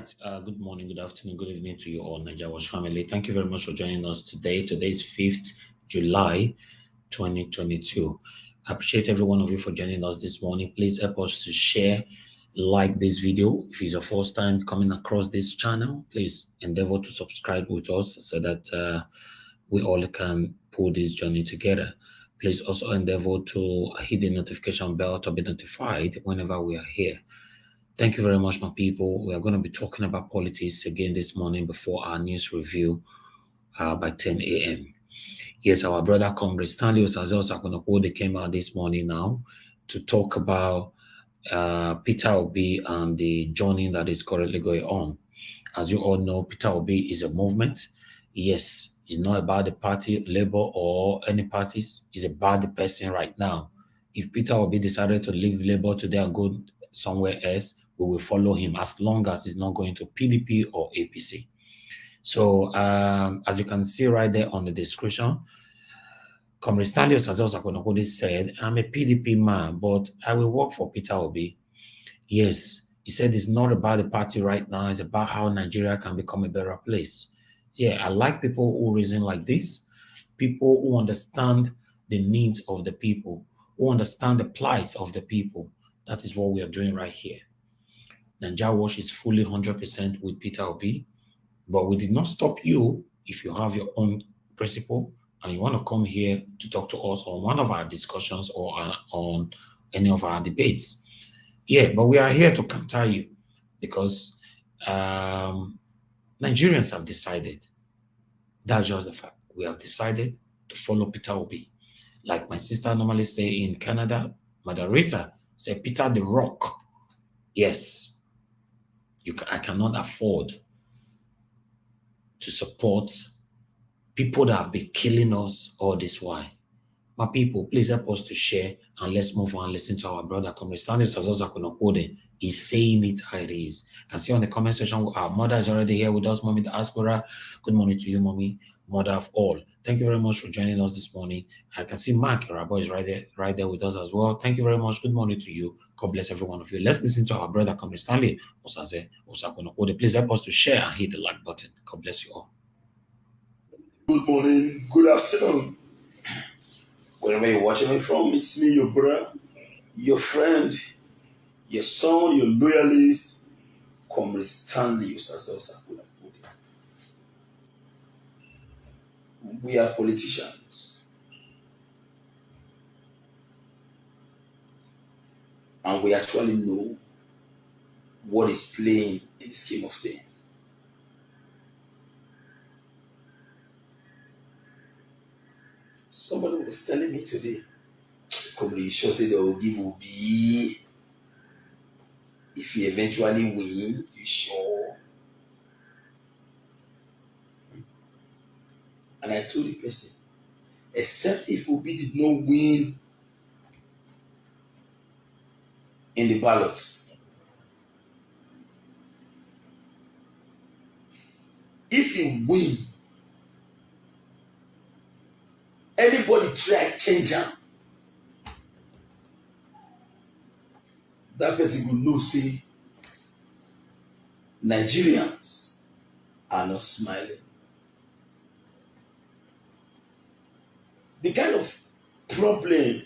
right. Good morning, good afternoon, good evening to you all, Nigeria Watch family. Thank you very much for joining us today. Today is 5th July 2022. I appreciate every one of you for joining us this morning. Please help us to share, like this video. If it's your first time coming across this channel, please endeavor to subscribe with us so that we all can pull this journey together. Please also endeavor to hit the notification bell to be notified whenever we are here. Thank you very much, my people. We are going to be talking about politics again this morning before our news review by 10 a.m. Yes, our brother Comrade Stanley Osaze Osakwonokwo came out this morning now to talk about Peter Obi and the journey that is currently going on. As you all know, Peter Obi is a movement. Yes, it's not about the party, Labour, or any parties. It's about the person right now. If Peter Obi decided to leave Labour today and go somewhere else, we will follow him as long as he's not going to PDP or APC. So as you can see right there on the description, Comrade Stanley Osaze Osakwonokwo said, I'm a PDP man, but I will work for Peter Obi. Yes, he said it's not about the party right now, it's about how Nigeria can become a better place. Yeah, I like people who reason like this, people who understand the needs of the people, who understand the plight of the people. That is what we are doing right here. Nigeria Watch is fully 100% with Peter Obi, but we did not stop you if you have your own principle and you want to come here to talk to us on one of our discussions or on any of our debates. Yeah, but we are here to counter you because Nigerians have decided. That's just the fact. We have decided to follow Peter Obi. Like my sister normally say in Canada, Mother Rita say, Peter the Rock. Yes, I cannot afford to support people that have been killing us all this while. My people, please help us to share and let's move on and listen to our brother Comrade Stanley Osaze Osakwonokwo. He's saying it how it is. You can see on the comment section, our mother is already here with us, Mommy Diaspora. Good morning to you, Mommy, mother of all. Thank you very much for joining us this morning. I can see Mark, your boy, is right there with us as well. Thank you very much. Good morning to you. God bless every one of you. Let's listen to our brother Comrade Stanley Osaze Osakwonokwo. Please help us to share and hit the like button. God bless you all. Good morning, good afternoon. Wherever you're watching me from, it's me, your brother, your friend, your son, your loyalist, Comrade Stanley Osaze Osakwonokwo. We are politicians, and we actually know what is playing in the scheme of things. Somebody was telling me today, Comrade sure say they will give Obi if he eventually wins, you sure? And I told the person, except if Obi did not win in the ballot. If he win, anybody try to change him, that person will know say Nigerians are not smiling. The kind of problem,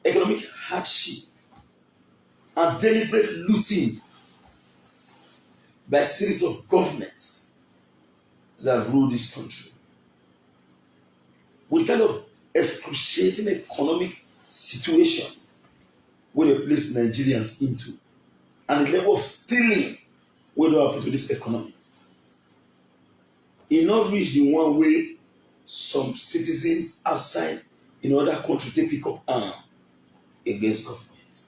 economic hardship, and deliberate looting by a series of governments that have ruled this country, with kind of excruciating economic situation where they place Nigerians into, and the level of stealing where they happen to this economy. It not reach the one way some citizens outside in other countries they pick up arm against government.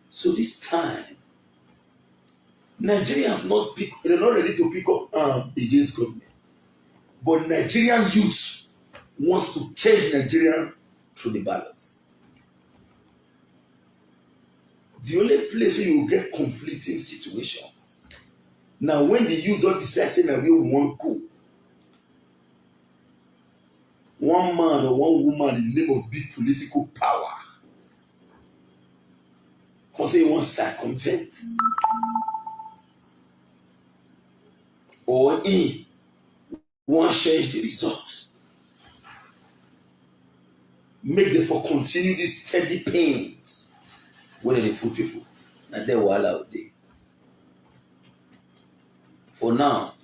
So this time, Nigerians they're not ready to pick up arm against government. But Nigerian youth wants to change Nigeria through the ballot. The only place where you will get conflicting situation. Now when the youth don't decide say that we want go, one man or one woman in the name of big political power, because they want circumvent or he won't change the result. Make them for continue these steady pains when they put people. And then while out there. For now,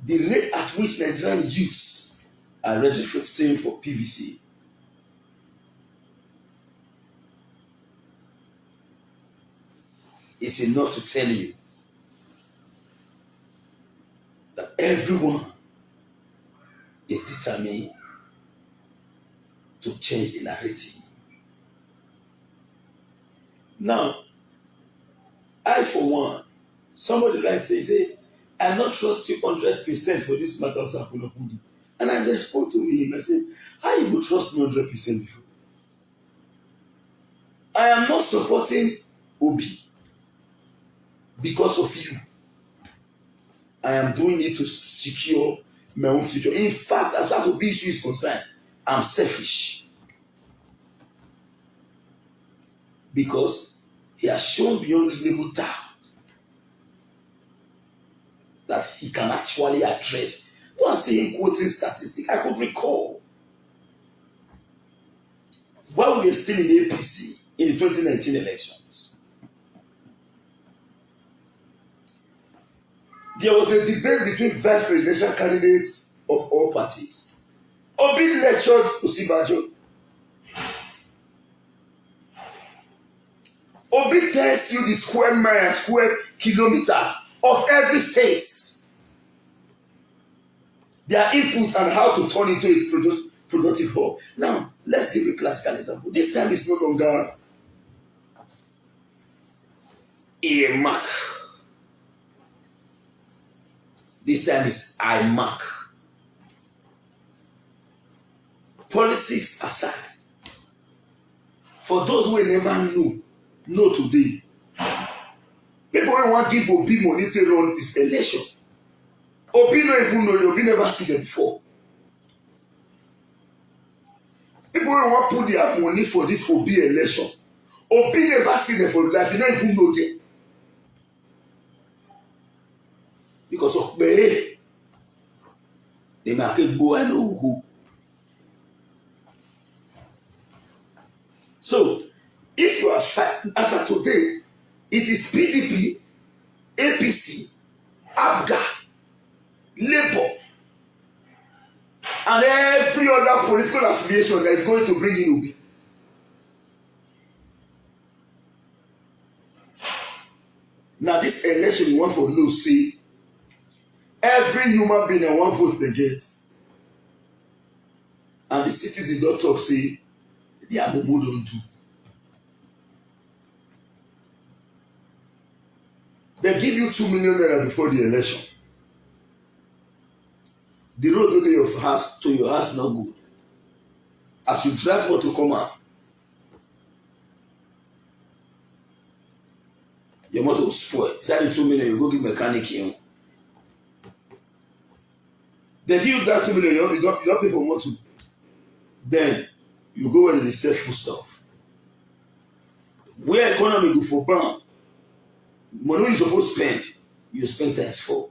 the rate at which Nigerian youths are registering for PVC is enough to tell you that everyone is determined to change the narrative. Now, I for one, somebody like say, I not trust you 100% for this matter of Sakunakudi. And I respond to him, I say, how you would trust me 100% before? I am not supporting Obi because of you. I am doing it to secure my own future. In fact, as far as Obi issue is concerned, I'm selfish. Because he has shown beyond reasonable doubt that he can actually address. Once seeing quoting statistics, I could recall while we were still in the APC in the 2019 elections, there was a debate between vice presidential candidates of all parties. Obi lectured Osibajo. Obi tells you the square miles, square kilometers of every state, their input and how to turn into a productive hub. Now, let's give a classical example. This time is no longer a mark. This time is I mark. Politics aside, for those who never know today, people who want to give Obi money to run this election. Obi no even know, Obi never see them before. People who want to put their money for this Obi election, Obi never see them for life, you don't even know them. Because of me, they might go and know who. So, if you are fighting as of today, it is PDP, APC, ABGA, Labour, and every other political affiliation that is going to bring in Obi. Now, this election you want for no say, every human being and one vote they get, and the citizens don't talk say, the Abubu don't do. They give you 2 million naira before the election. The road to your house not good. As you drive more to come out, your motor will spoil. Inside the 2 million, you go give mechanic here. They give you that 2 million, you don't pay for motor. Then you go where they sell food stuff. Where economy go for brown, money you supposed to spend, you spend times 4.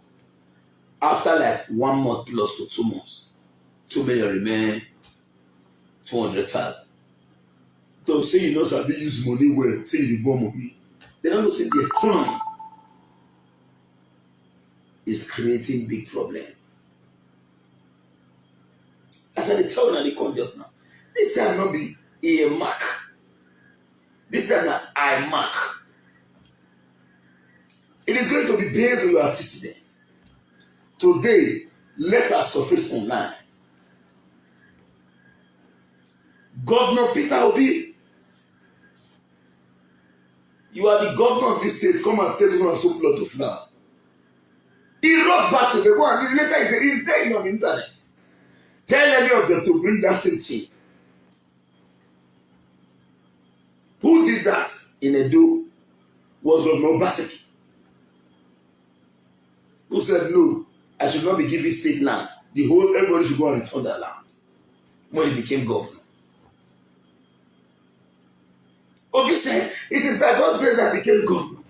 After like 1 month plus to 2 months, 2 million remain 200,000. They'll say you know sabi use money well, say you born money. They don't know say the economy is creating big problem. As I tell you, they come just now. This time not be a mark. This time not I mark. It is going to be based on your antecedent. Today, let us surface online. Governor Peter Obi, you are the governor of this state. Come and tell me some plot of land. He wrote back to the one. The letter is there on the internet. Tell any of them to bring that same thing. Who did that in Edo was Governor Obaseki, who said no, I should not be giving state land. Everybody should go and return their land when he became governor. Obi said, it is by God's grace that I became governor.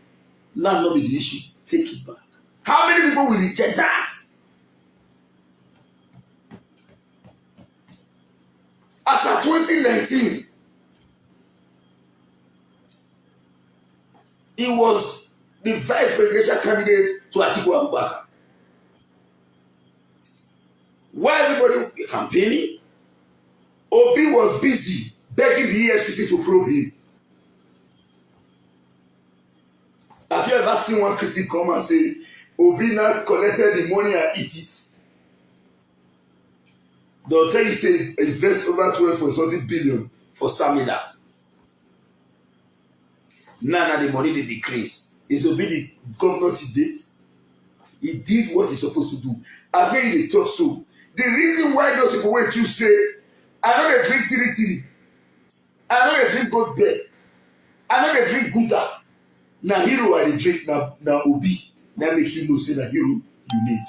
Land not be the issue. Take it back. How many people will reject that? As of 2019, he was the vice presidential candidate to Atiku Abubakar. While everybody was campaigning, Obi was busy begging the EFCC to probe him. Have you ever seen one critic come and say, Obi now collected the money and eat it? They'll tell you, say, invest over 12 billion for Samina. Now the money they decrease. Is Obi the governor to date? He did what he's supposed to do. As when they talk so. The reason why those people went to say, I know they drink tiri, I know they drink goat bread, I know they drink Gouda. Now hero I dey drink now Obi. Now make you know say that hero you need.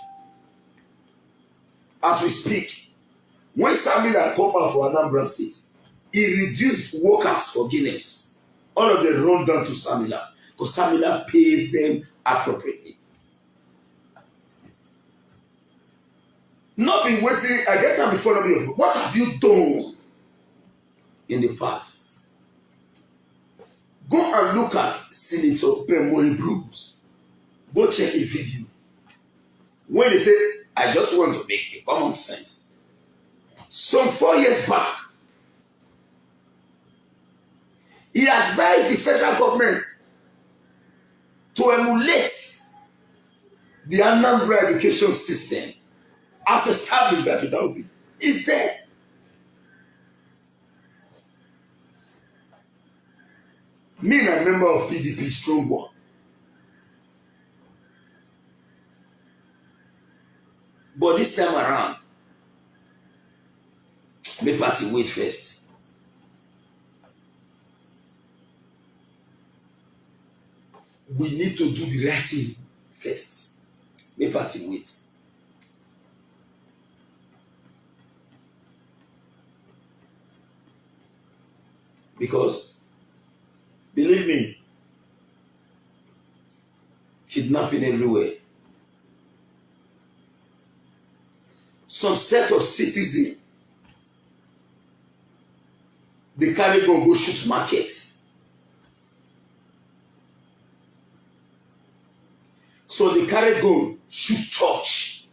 As we speak, when Samina come out for Anambra State, he reduced workers for Guinness. All of them run down to Samina because Samina pays them appropriately. Not be waiting, I get time before me. What have you done in the past? Go and look at Senator Benmori Bruce. Go check a video. When they say, I just want to make a common sense. Some 4 years back, he advised the federal government to emulate the Anambra education system as established by Peter Obi. It's there. Me and a member of PDP, strong one. But this time around, make party wait first. We need to do the right thing first. Make party wait. Because, believe me, kidnapping everywhere. Some set of citizens, they carry go shoot markets. So they carry go shoot church.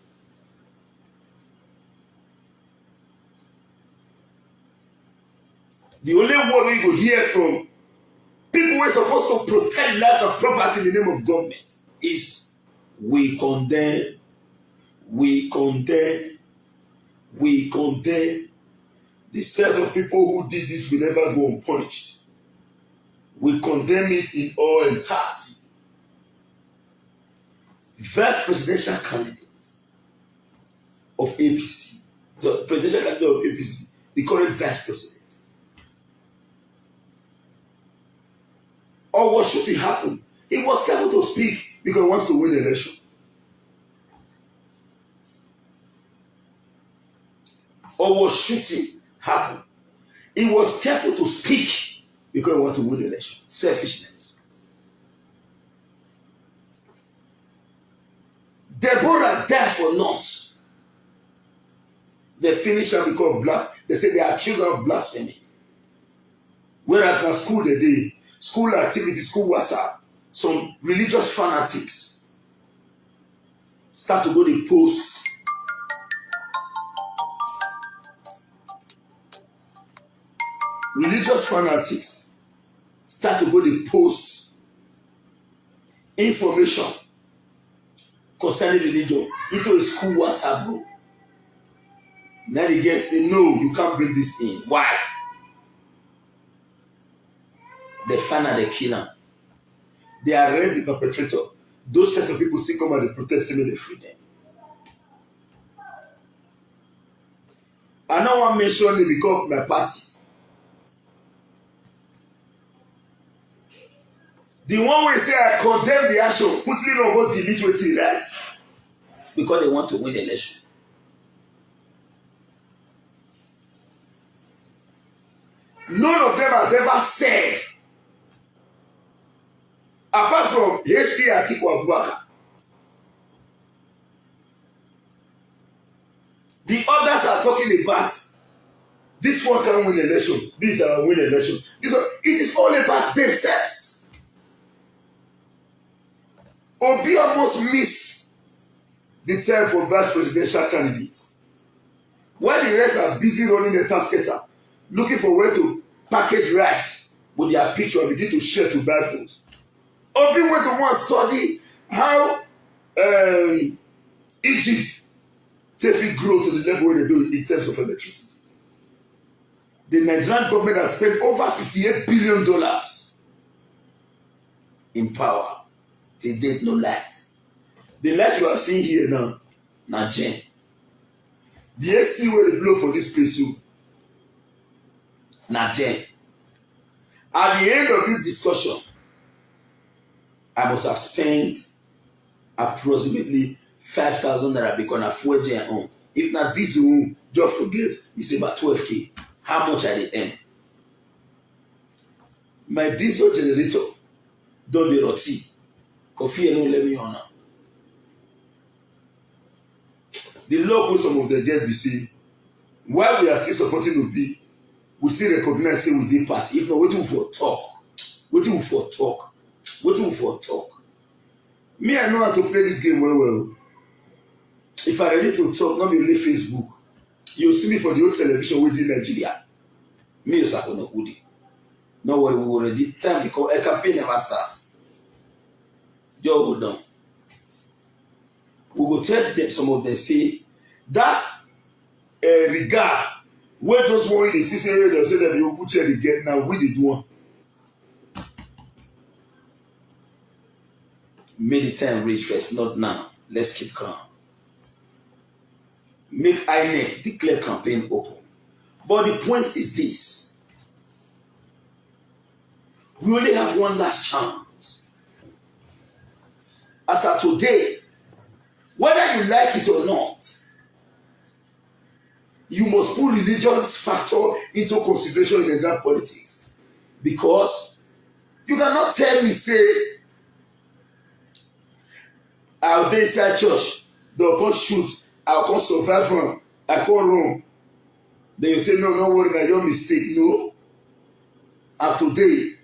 The only word we go hear from people who are supposed to protect life and property in the name of government is we condemn, we condemn, we condemn. The set of people who did this will never go unpunished. We condemn it in all entirety. Vice presidential candidate of APC, the presidential candidate of APC, the current vice president. Or what shooting happened? He was careful to speak because he wants to win the election. Or what shooting happened? He was careful to speak because he wants to win the election. Selfishness. Deborah died for naught. They finished her because of black. They say they accuse her of blasphemy. Whereas na school they did. School activity, school WhatsApp, some religious fanatics start to go to post. Religious fanatics start to go to post information concerning religion into a school WhatsApp group. Now the girls say, no, you can't bring this in. Why? They find out they kill him. They arrest the perpetrator. Those set of people still come out and protest saying they free them. I don't want to mention it because of my party. The one where say I condemn the action, quickly not go delete what he write. Because they want to win the election. None of them has ever said, apart from H.D. Atiku Abubakar, are talking about this one can win election, this win election. This one, it is all about themselves. Obi almost missed the time for vice presidential candidate. While the rest are busy running the tasketer, looking for where to package rice with their picture and begin to share to buy food. Obi went to one study how Egypt take grow to the level where they do in terms of electricity. The Nigerian government has spent over $58 billion in power. Till date, no light. The light you are seeing here now, na gen. The AC where they blow for this place, na gen. At the end of this discussion, I must have spent approximately 5,000 naira because I fuel gen home. If not this room, just forget, it's about 12K. How much I dey earn? My diesel generator don dey roti. Coffee no let me on now. The law wey some of them get be say, while we are still supporting Obi, we still recognize say we dey party. If not, wetin we for talk? Wetin we for talk? Wetin we for talk? Me, I know how to play this game well well. If I ready to talk, not be only Facebook. You see me for the old television within Nigeria. Me, you say no good. No worry, we already time because a campaign never starts. Just go down. We will tell them some of them say that regard where those one they see say they say that they will put you get now we dey do one. May the time reach first, not now. Let's keep calm. Make INEC declare campaign open. But the point is this. We only have one last chance. As of today, whether you like it or not, you must put religious factor into consideration in Nigerian politics. Because you cannot tell me, say, I'll dey inside church, they'll come shoot, I'll come survive from, I come wrong. Then you say, no, don't worry, that's your mistake. No. And today,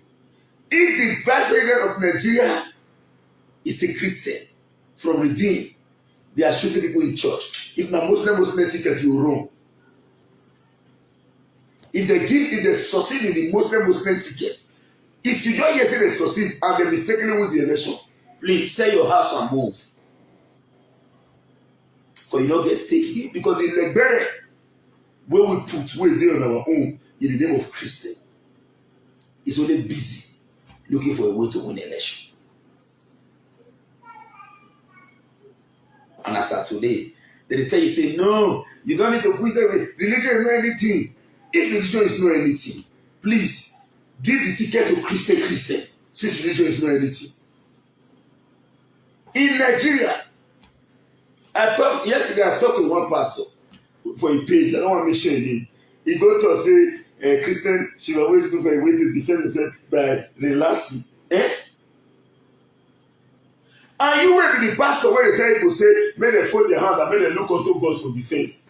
if the vice president of Nigeria is a Christian from Redeem, they are shooting people in church. If na Muslim ticket, you wrong. If they succeed in the Muslim ticket, if you don't hear say they succeed and they mistakenly win the election, please sell your house and move. Because you don't get stake. Because the legbere where we put where they on our own in the name of Christian is only busy looking for a way to win the election. And as of today, they tell you, say, no, you don't need to put that way. Religion is not anything. If religion is not anything, please give the ticket to Christian, since religion is not anything. In Nigeria, yesterday I talked to one pastor for a page. I don't want to mention his name. He go to say, Christian, she will always go for a way to defend herself by relaxing. And you will be the pastor where they tell people say, may they fold their hand and may they look unto God for defense.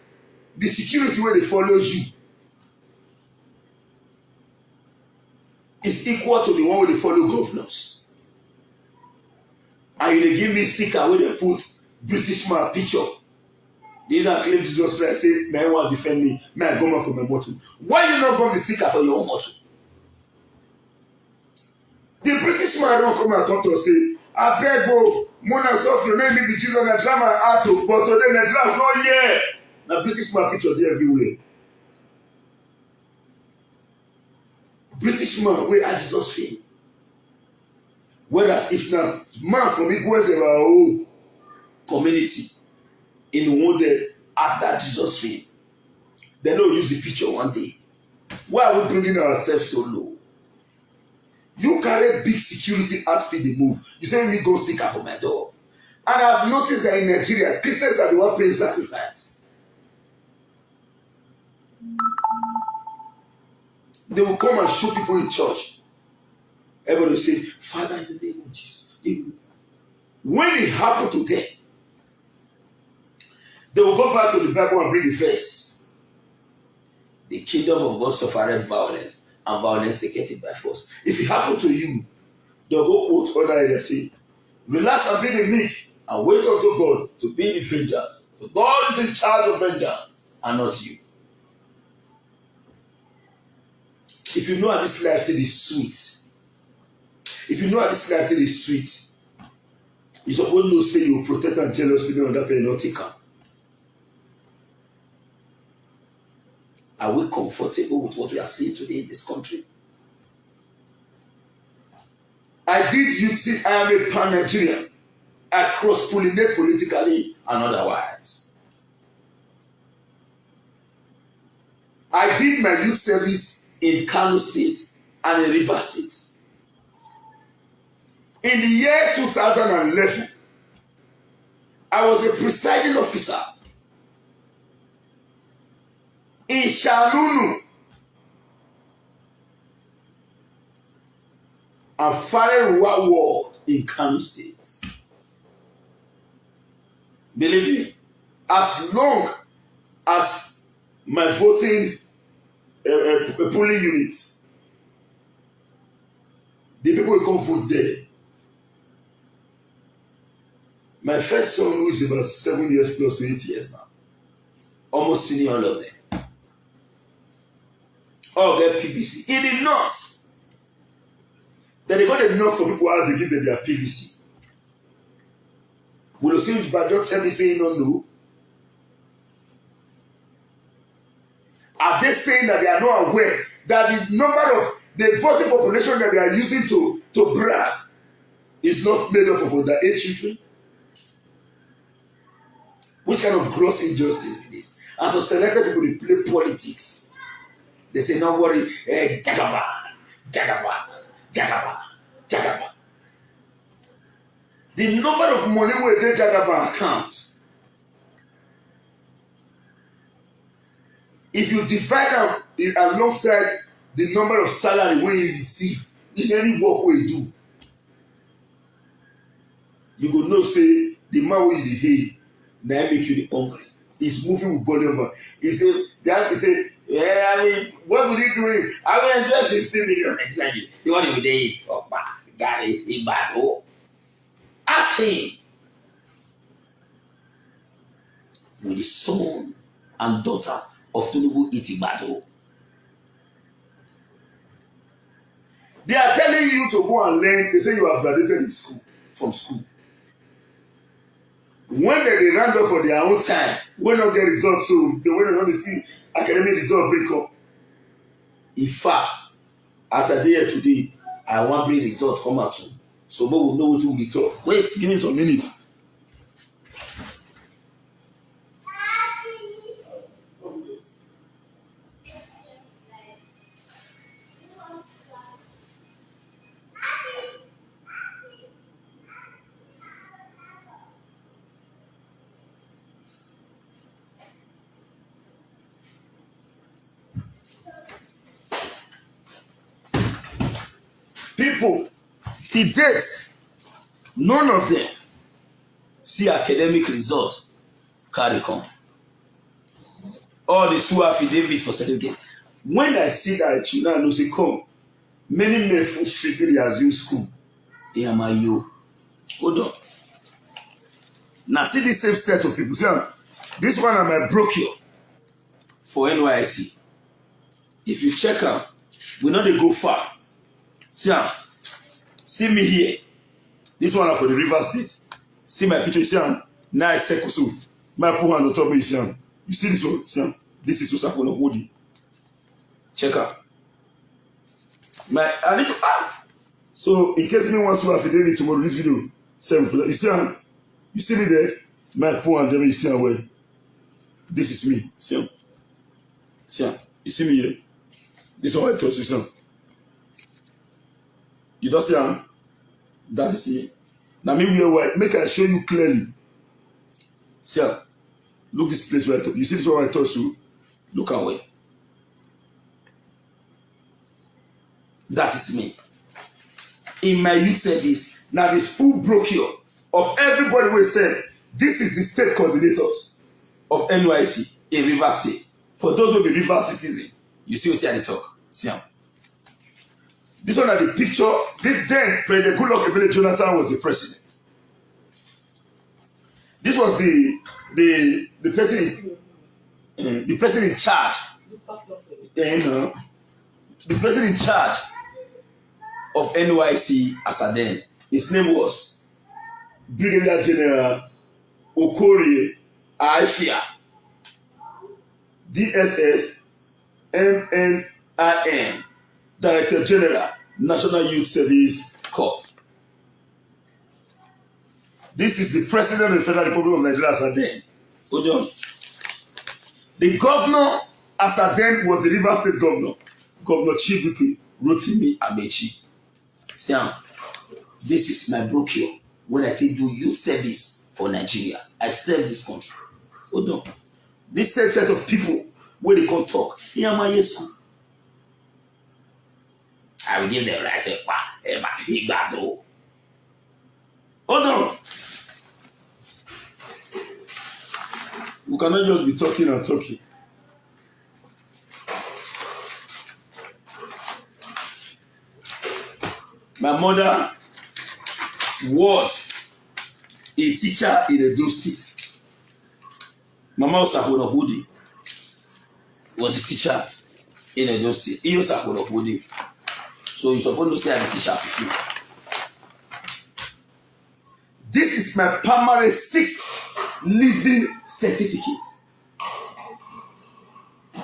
The security where they follow you is equal to the one where they follow governors. And they give me sticker where they put British man picture. These are claim Jesus Christ say, may I want to defend me, may I go for my motto. Why you not got the sticker for your own motto? The British man don't come and talk to us say, I beg you, Mona Sophie, name me be Jesus and drama art, but today Nigeria's not here. Now British man picture there everywhere. British man where are Jesus fame. Whereas if now man from Igwes our own community in one day at that Jesus fame, they don't use the picture one day. Why are we bringing ourselves so low? You carry big security outfit, they move. You say, me go sticker for my door. And I've noticed that in Nigeria, Christians are the one paying sacrifice. They will come and shoot people in church. Everybody will say, Father, in the name of Jesus. When it happened to them, they will go back to the Bible and bring the verse. The kingdom of God suffered violence, and violence taketh it by force. If it happen to you, they'll go quote other areas, say, relax and be the meek, and wait unto God to be the vengeance. So God is in charge of vengeance, and not you. If you know how this life thing is sweet, if you know how this life thing is sweet, you suppose to say you protect and jealously on that person not take am. Are we comfortable with what we are seeing today in this country? I did you think I am a pan-Nigerian. I cross-pollinate politically and otherwise. I did my youth service in Kano State and in Rivers State. In the year 2011, I was a presiding officer in Shanunu and Fareruwa Ward in Kano State. Believe me, as long as my voting polling unit, the people will come vote there. My first son, who is about 7 years plus to 8 years now, almost senior all of them. All get PVC. In the north, then they got the knock for people as they give them their PVC. Will you see, but don't tell me saying no, no. Are they saying that they are not aware that the number of the voting population that they are using to brag is not made up of under 8 children? Which kind of gross injustice is this? And so selected people, they play politics. They say, don't worry, Jagaba, Jagaba, Jagaba, Jagaba. The number of money where they Jagaba account, if you divide them alongside the number of salary where you receive in any work where you do, you go know say the man where you dey now make you the hungry. He's moving with body over. He said, yeah, I mean, what will he do? I will invest 15 million. The one with the Gary, the battle. Ask him. With the son and daughter of Tinubu eating battle. They are telling you to go and learn. They say you have graduated in school, from school. When they round up for their own time, when not get results soon, they will not see academic result break up. In fact, as I dey here today, I want bring result come out soon. So we will know what we will talk. Wait, give me some minutes. People, till date, none of them see academic results carry come. All the school affidavit for certificate. When I see that children know say come, many men full street really assume school. They are my you. Hold on. Now see this same set of people. See, this one are my brochure for NYC. If you check out, we know they go far. See me here. This one are for the River State. See my picture. See, nice circle. So my poor hand on top of me. You see this one? See, this is Osakona Wodi. Check out. I need to So in case anyone wants to affidavit tomorrow, this video, you see me there? My poor hand. You see where? This is me. See, you see me here? This one I trust you. You don't see that is me. Now me wear white. Make I show you clearly. See, look this place where you see this one I told you. Look away. That is me. In my youth service, now this full brochure of everybody will say this is the state coordinators of NYC in Rivers State. For those who be Rivers citizen, You see what I talk? See him. This one are the picture. This then President Goodluck Ebele Jonathan was the president. This was the person in charge. The person in charge of NYC Antecedent. His name was Brigadier General Okorie Aifia, DSS MNIN, Director General, National Youth Service Corps. This is the President of the Federal Republic of Nigeria Antecedent. Hold on. The governor Antecedent was the Rivers State governor, Governor Chibuike Rotimi Amechi. See, this is my brochure when I take do youth service for Nigeria. I serve this country. Hold on. This set of people where they come talk. I will give them right. Hold on. We cannot just be talking and talking. My mother was a teacher in Edo State. Mama Osakwonobudi was a teacher in Edo State. He was Osakwonobudi. So you're supposed to say I'm a teacher. This is my primary 6 living certificate.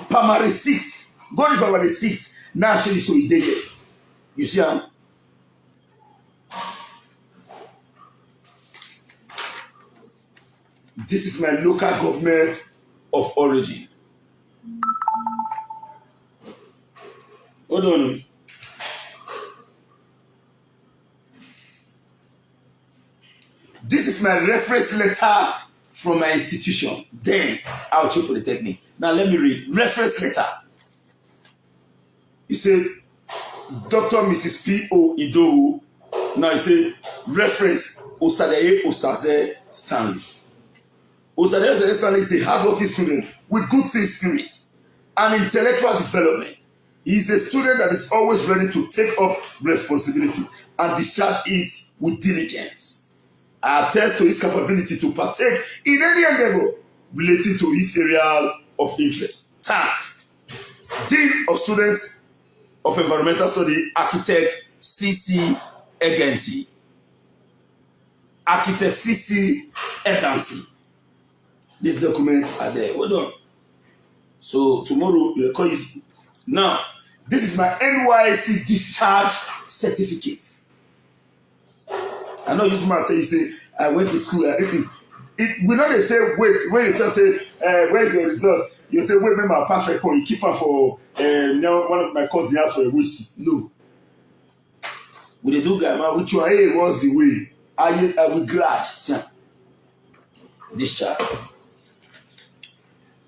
Primary 6. Going to primary 6. Now actually so he did it. You see how? This is my local government of origin. Hold on. This is my reference letter from my institution. Then Auchi Polytechnic. Now let me read. Reference letter. He said, Dr. Mrs. P.O. Idowu. Now he said, reference Osadeye Osaze Stanley. Osadeye Osaze Stanley is a hardworking student with good spirit and intellectual development. He is a student that is always ready to take up responsibility and discharge it with diligence. I attest to his capability to partake in any endeavor relating to his area of interest. Thanks. Dean of Students of Environmental Study, Architect C.C. Eganti. Architect C.C. Eganti. These documents are there. Hold on. So tomorrow we'll call you. Now, this is my NYC discharge certificate. I know you smart. You say I went to school. We know they say wait when you just say where's the result? You say wait, make my perfect call. You keep her for now. One of my cousins asked for a wish. No. We dey do guy man. Which one? Hey, what's the way? I will grad. See, discharge.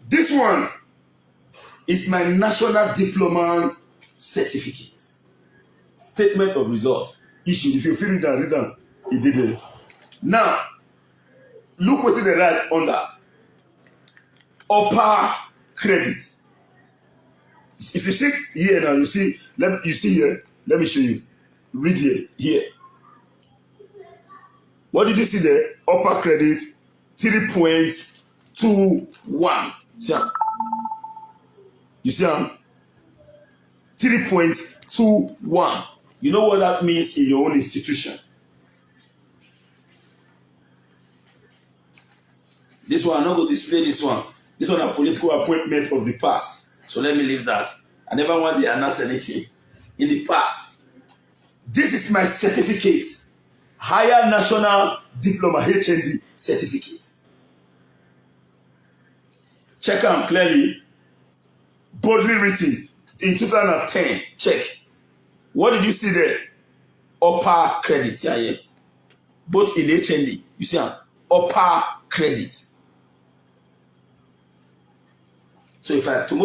This one is my national diploma certificate. Statement of result issued. If you feel it down, read down. He did it. Now, look what they write under. Upper credit. If you see here now, you see here. Let me show you. Read here. What did you see there? Upper credit 3.21. See? You see? 3.21. You know what that means in your own institution? This one, I'm not going to display this one. This one a political appointment of the past. So let me leave that. I never want to announce anything. In the past. This is my certificate. Higher National Diploma HND certificate. Check them clearly. Boldly written. In 2010. Check. What did you see there? Upper credit. Yeah. Both in HND. You see upper credit. So if I come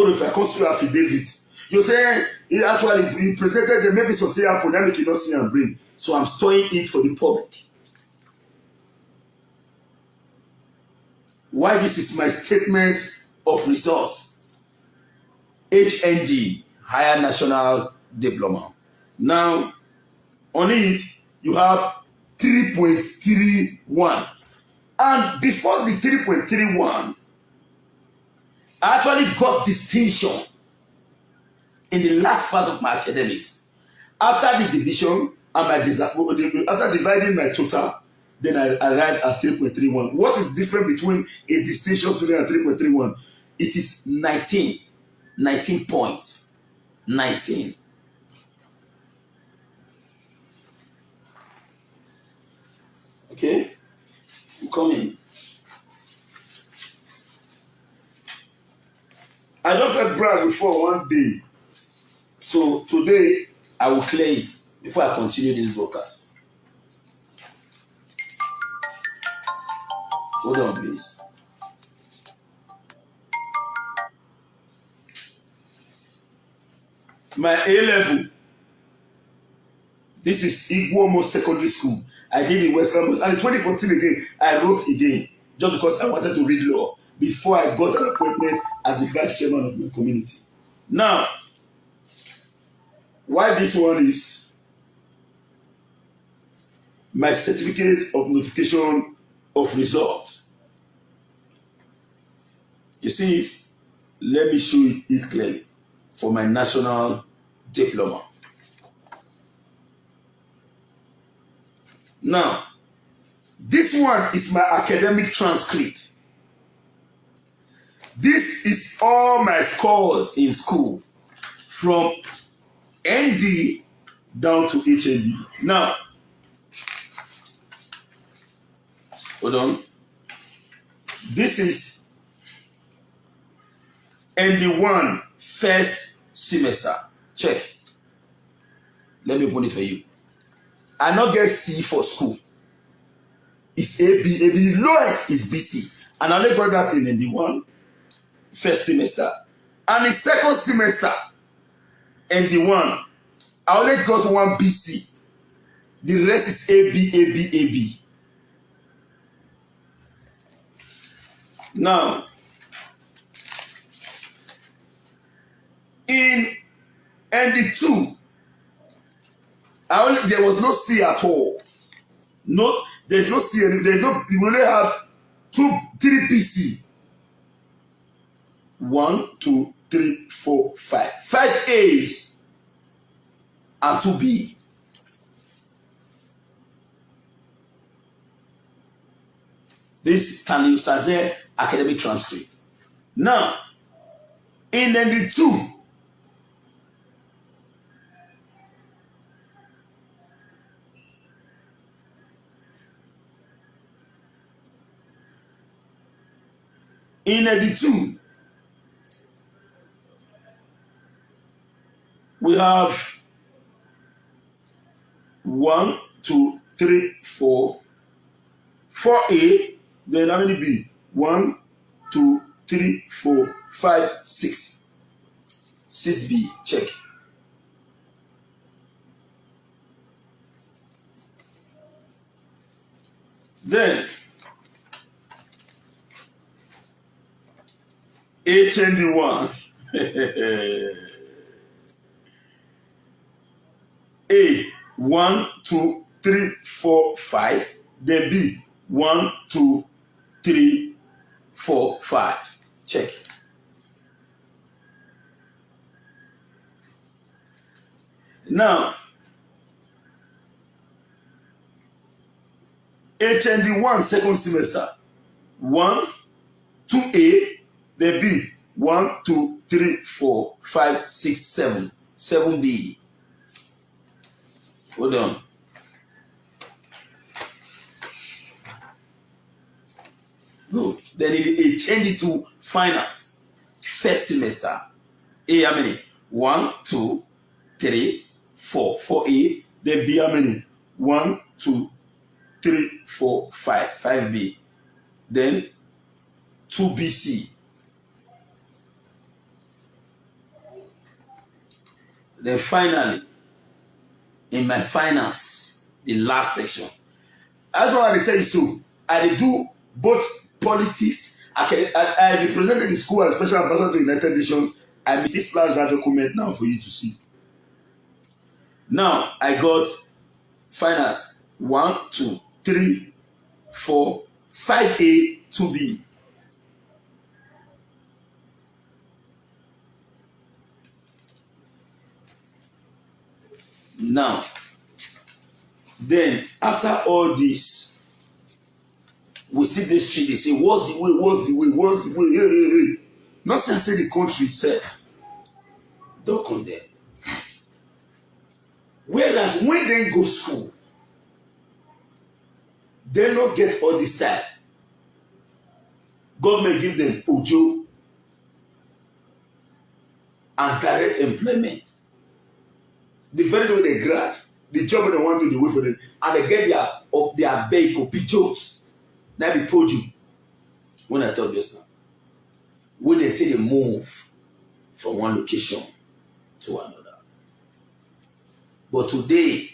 to affidavit, you say he presented there maybe something happened, then we cannot see and bring. So I'm storing it for the public. Why this is my statement of result? HND, Higher National Diploma. Now, on it, you have 3.31. And before the 3.31, I actually got distinction in the last part of my academics. After the division and after dividing my total, then I arrived at 3.31. What is different between a distinction student and 3.31? It is 19 points. 19. Okay, come in. I just felt brag before one day. So today, I will clear it before I continue this broadcast. Hold on, please. My A-level. This is Iguomo Secondary School. I did in Western West. And in 2014 again, I wrote again. Just because I wanted to read law before I got an appointment as the vice chairman of my community. Now, why this one is my certificate of notification of results. You see it? Let me show it clearly for my national diploma. Now, this one is my academic transcript. This is all my scores in school from ND down to HND. Now, hold on. This is ND1 first semester. Check. Let me open it for you. I not get C for school. It's AB. AB. The lowest is BC. And I only got that in ND1 first semester. And the second semester, ND1, I only got one BC. The rest is AB, AB, AB. Now, in ND2, there was no C at all. No, there's no C. There's no. We only have 3 BC. 1, 2, 3, 4, 5. 5 A's and 2 B. This is Stanley Usaze academic transcript. Now, in ND2, we have 1, 2, 3, 4, 4A. Then how many B? 1, 2, 3, 4, 5, 6. 6B. Check. Then HND1. A 1, 2, 3, 4, 5. Then B 1, 2, 3, 4, 5. Check. Now, HND1 second semester. 1, 2A. Then B 1, 2, 3, 4, 5, 6, 7. 7B. Hold on. Good. Then it changed to finance. First semester. A how many? 1, 2, 3, 4. 4A. Then B how many? 1, 2, 3, 4, 5. 5B. Then 2BC. Then finally, in my finance, the last section. That's what I tell you. So I do both politics. I represented the school as special ambassador to the United Nations I may still flash that document now for you to see. Now I got finance 1, 2, 3, 4, 5A, 2B. Now, then after all this, we see this street. They say, "What's the way? What's the way? What's the way?" Hey. Not say the country itself don't condemn. Whereas when they go school, they not get all this time. Government give them ojo and direct employment. The very way they grad, the job they want to do, they wait for them, and they get their vehicle pijot. Now be poju. When I talk just now, when they take a move from one location to another. But today,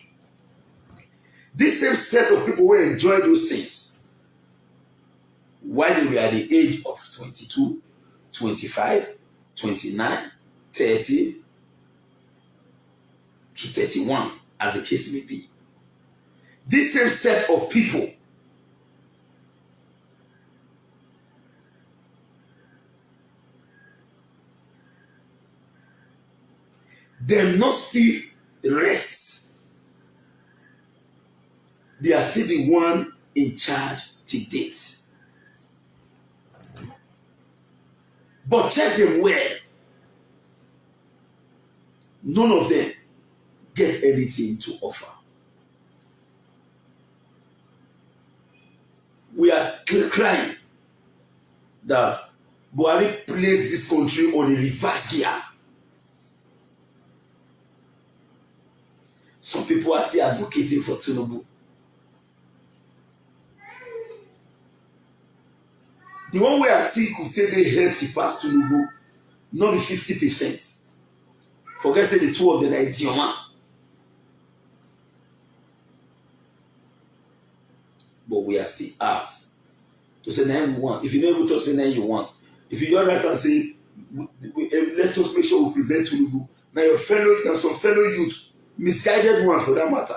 this same set of people will enjoy those things while they were at the age of 22, 25, 29, 30 to 31, as the case may be. This same set of people them not still rest. They are still the one in charge till date. But check them well. None of them get anything to offer. We are crying that Buhari placed this country on a reverse gear. Some people are still advocating for Tinubu. The one way I think will take the healthy past Tinubu, not be 50%. Forget say the two of them are idioma. But we are still out to say now we want. If you never to say now you want. If you don't write and say let us make sure we prevent Tinubu. Now your fellow and some fellow youth, misguided one for that matter,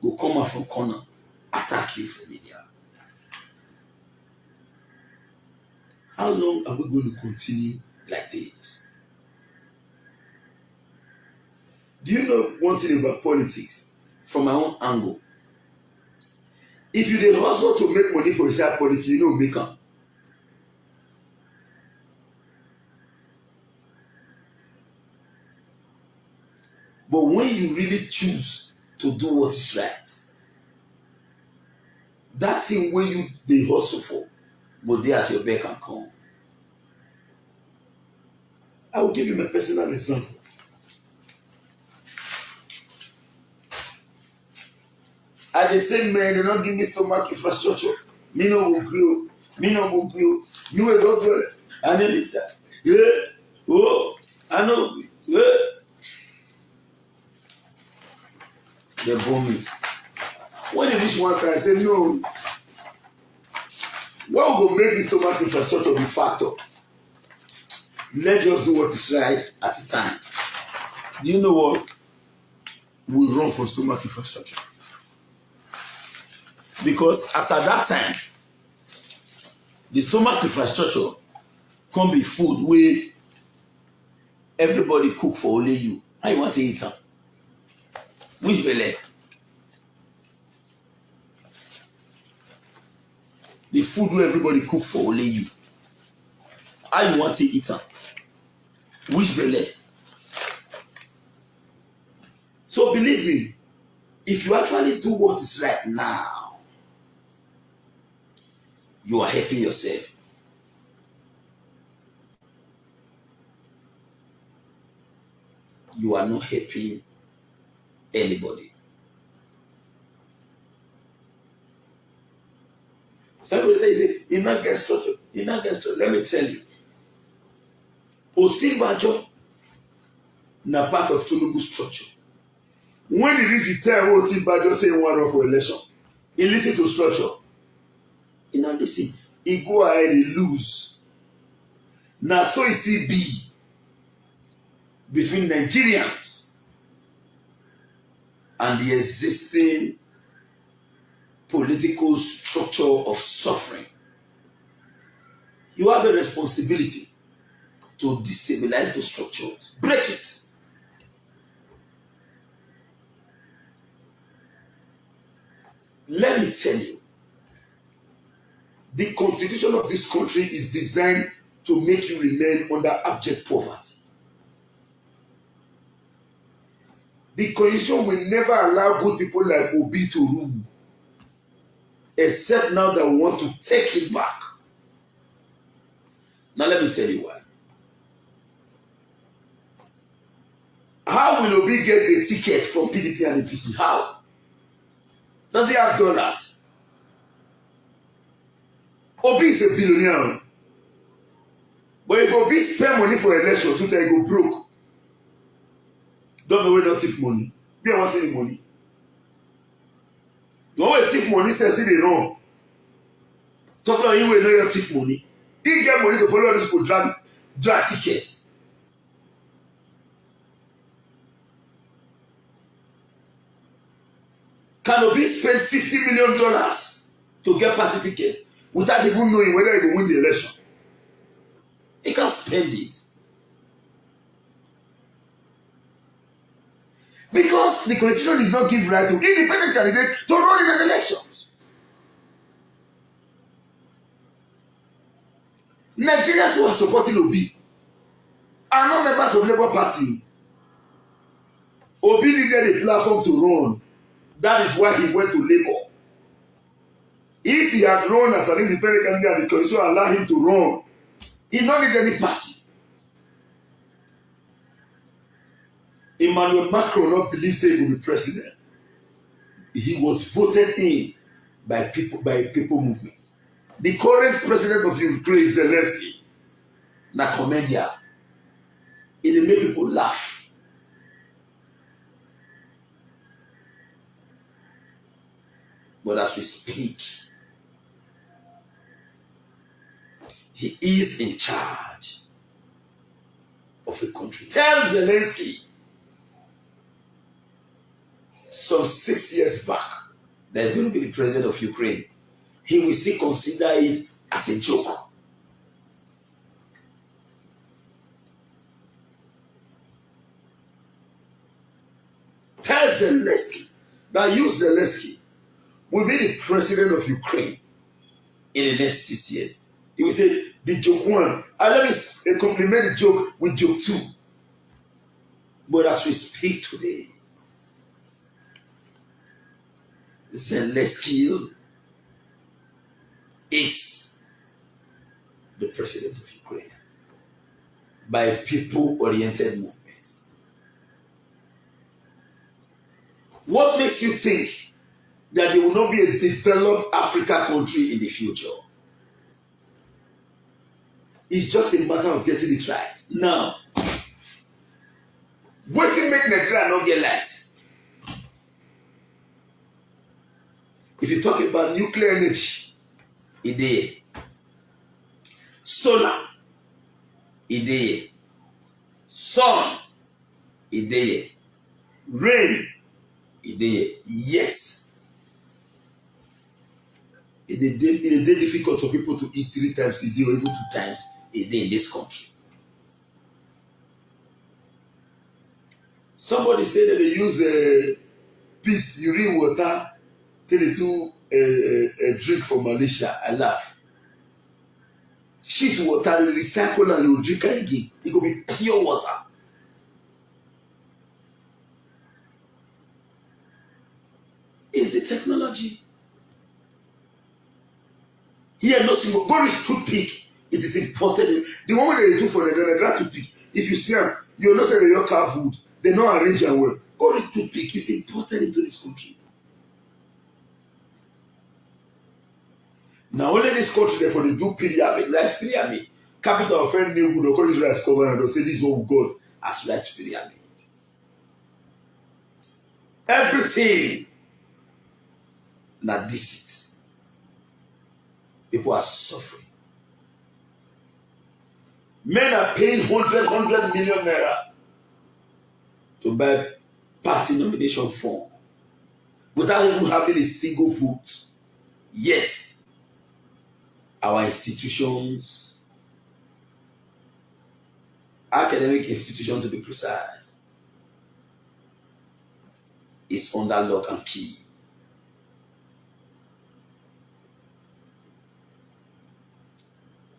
will come out from corner, attack you for media. How long are we going to continue like this? Do you know one thing about politics from my own angle? If you dey hustle to make money for inside politics, you know make am. But when you really choose to do what is right, that thing wey you dey hustle for go dey at your beck and call. I will give you my personal example. I dey say man, they don't give me stomach infrastructure. Me no go gree. Me no go gree. Me wey don do it. I need that. Yeah. Oh, I know. Yeah. They bomb me. When you reach one time, I say no. What will make this stomach infrastructure be factor? Let's just do what is right at the time. Do you know what? We run for stomach infrastructure. Because as at that time, the stomach infrastructure can be food where everybody cook for only you. How you want to eat them? Which belle? The food where everybody cook for only you. How you want to eat them? Which belle? So believe me, if you actually do what is right now, you are helping yourself. You are not helping anybody. So everybody say, "You not get structure. You not get structure." Let me tell you, Osinbajo na part of Tinubu structure. When he reach the time where Osinbajo say he want run for election, he listen to structure. He not listen. He go ahead, he lose. Now so he see B. between Nigerians and the existing political structure of suffering. You have a responsibility to destabilize those structures, break it. Let me tell you, the constitution of this country is designed to make you remain under abject poverty. The constitution will never allow good people like Obi to rule, except now that we want to take it back. Now let me tell you why. How will Obi get a ticket from PDP and APC? How? Does he have dollars? Obi is a billionaire. But if Obi spend money for election, two times go broke. Don't know where not thief money. Me, I want to see the money. The one thief money says they wrong. Talk about you will know your thief money. He get money to follow these people drag tickets. Can Obi spend $50 million to get party ticket without even knowing whether he will win the election? He can't spend it. Because the constitution did not give right to independent candidates to run in an elections. Nigerians who are supporting Obi are not members of Labour Party. Obi needed a platform to run. That is why he went to Labour. If he had run as an independent candidate, the constitution allowed him to run. He did not need any party. Emmanuel Macron not believe say he will be president. He was voted in by people movement. The current president of Ukraine, Zelensky, na comedian. It make people laugh. But as we speak, he is in charge of a country. Tell Zelensky some 6 years back that he's going to be the president of Ukraine. He will still consider it as a joke. Tell Zelensky that you, Zelensky, will be the president of Ukraine in the next 6 years. He will say, the joke one, and let me compliment the joke with joke two. But as we speak today, Zelensky is the president of Ukraine by a people-oriented movement. What makes you think that there will not be a developed African country in the future? It's just a matter of getting it right. Now, what will make Nigeria not get light? If you talk about nuclear energy, it's there. Solar, it's there. Sun, it's there. Rain, it's there. Yes. It is difficult for people to eat 3 times a day or even 2 times a day in this country. Somebody said that they use peace urine water till they do a drink for Malaysia. I laugh. Shit water, they recycle and you drink again. It could be pure water. It's the technology. Here, no single Boris toothpick. It is imported. The one they do for the toothpick. If you see them, you'll not say they don't carve food. They don't arrange them well. Boris toothpick is imported into this country. Now only this country therefore they do pyramid, rice pyramid. Capital of any new good or Israel is covered and they'll say this is what we got as rice pyramid. Everything now deceit. People are suffering. Men are paying 100 million naira to buy party nomination form without even having a single vote. Yet, our institutions, academic institution to be precise, is under lock and key.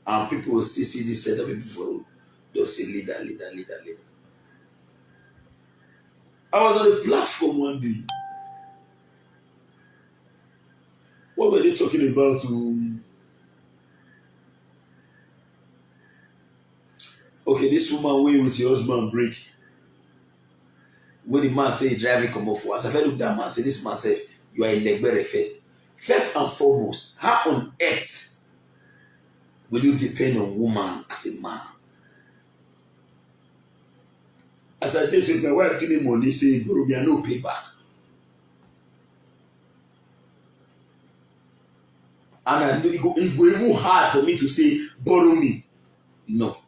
And people will still see this set of people for, they'll say leader, leader, leader, leader. I was on a platform one day. What were they talking about? Okay, this woman way with your husband break. When the man say driving come off for us, I look at that man say, this man said, you are a legbere first. First and foremost, how on earth will you depend on woman as a man? As I just said, my wife give me money, say, bro, me I no pay back. And it go even hard for me to say, borrow me. No.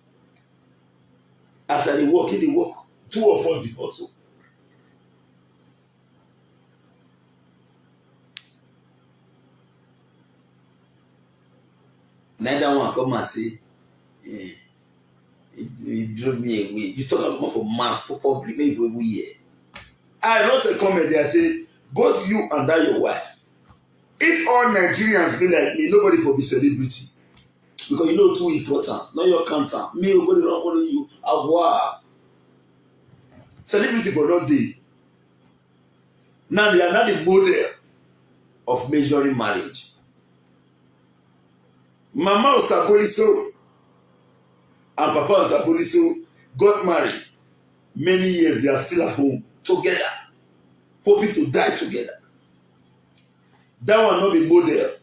As I walk in the work, two of us the hustle. Neither one come and say, it drove me away. You talk about for months, for public, maybe every year. I wrote a comment there, I said, both you and that your wife, if all Nigerians be like me, nobody for be celebrity. Because you know too important, not your counter. Me, nobody don't follow you. Wow. Celebrity for not day. Now they are not the model of measuring marriage. Mama Osapoliso and Papa Osapoliso got married. Many years they are still at home together, hoping to die together. That will not be model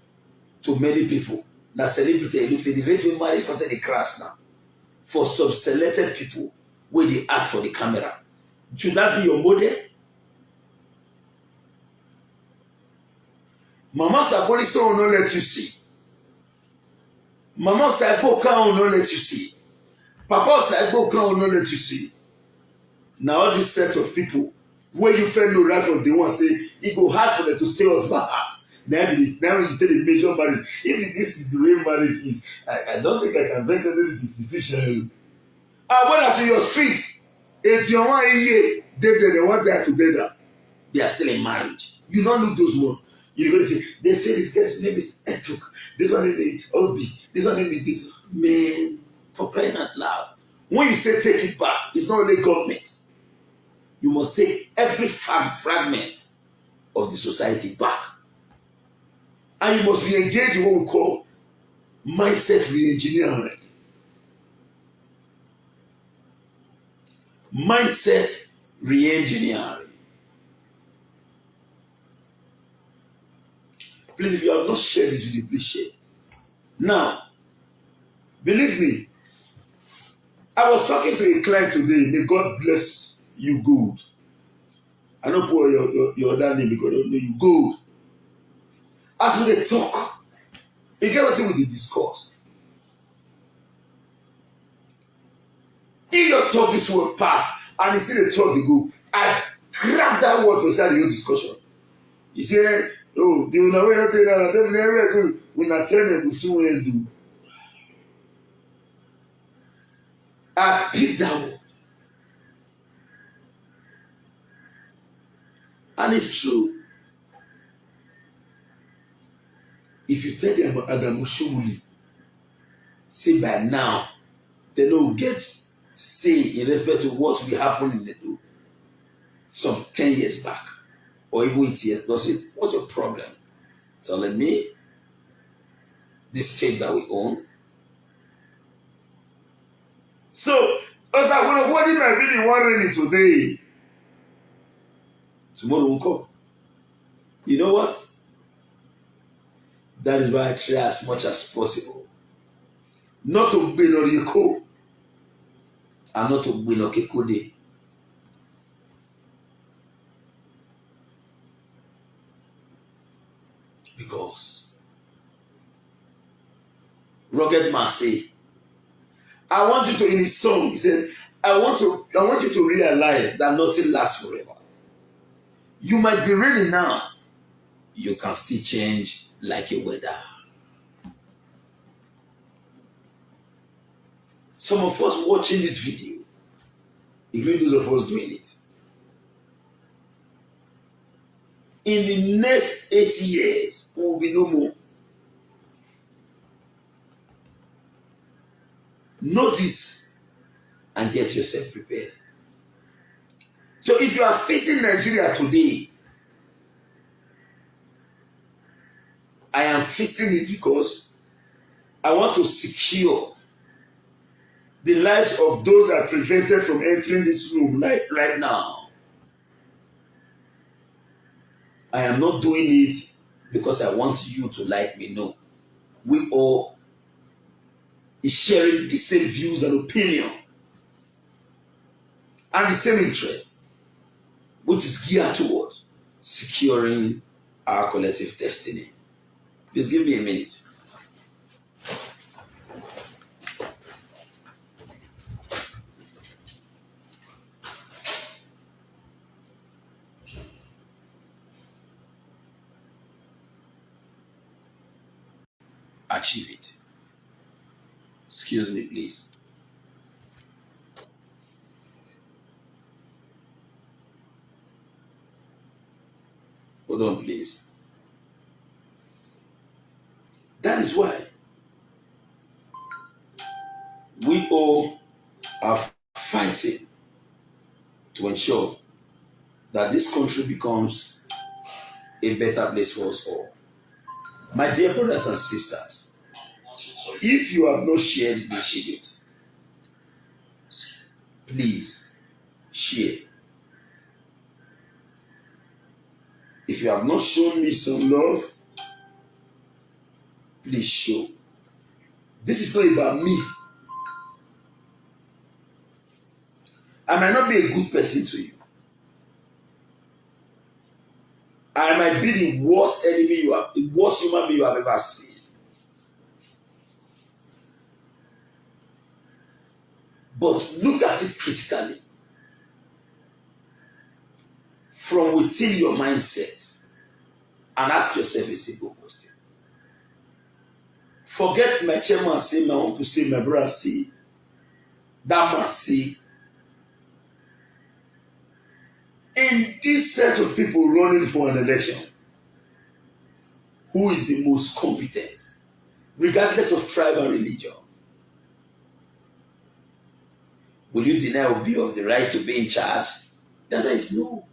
to many people. Now celebrity looks at the rate of marriage content they crash now. For some selected people where they act for the camera. Should that be your model? Mama Osapoliso will not let you see. Mama Osaibo will not let you see. Papa Osaibo will not let you see. Now all this set of people where you feel no right from day one say it go hard for them to stay husband as. Now you tell the major marriage. If this is the way marriage is, I don't think I can venture this institution. When I see your street, it's your 1 year, they want that together. They are still in marriage. You don't look those ones. You're going to say, they say this guy's name is Etuk. This one is the Obi. This one name is this. Man, for crying out loud. When you say take it back, it's not only government. You must take every fragment of the society back. And you must re-engage in what we call mindset re-engineering. Mindset re-engineering. Please, if you have not shared this video, please share. Now, believe me, I was talking to a client today. May God bless you good. I don't put your other name because I don't know you good. As we talk, you get what we discuss. In your talk, this word pass, and it's still a talk you go. I grab that word for inside your discussion. You say, oh, the one way you tell that definitely when I tell them, we see what they do. I pick that word. And it's true. If you tell them Adamushuli, say by now, they don't get say in respect to what will happen in the do some 10 years back or even 8 years. They'll say, what's your problem? Telling me this state that we own. So, as I want to what if I really worrying today? Tomorrow will come. You know what? That is why I try as much as possible not to be no Yeko and not to be no Kekode. Because rugged man say, I want you to, in his song, he said, I want you to realize that nothing lasts forever. You might be ready now. You can still change like a weather. Some of us watching this video, including those of us doing it, in the next 80 years, we will be no more. Notice and get yourself prepared. So if you are facing Nigeria today, I am facing it because I want to secure the lives of those that are prevented from entering this room right now. I am not doing it because I want you to like me. No. We all is sharing the same views and opinion and the same interest, which is geared towards securing our collective destiny. Please give me a minute. Achieve it. Excuse me, please. Hold on, please. That is why we all are fighting to ensure that this country becomes a better place for us all. My dear brothers and sisters, if you have not shared this video, please share. If you have not shown me some love, please show. This is not about me. I might not be a good person to you. I might be the worst enemy the worst human being you have ever seen. But look at it critically. From within your mindset and ask yourself a simple question. Forget my chairman say, my uncle say, my brother say, that man say. In this set of people running for an election, who is the most competent, regardless of tribe and religion? Will you deny Obi of the right to be in charge? The answer is no.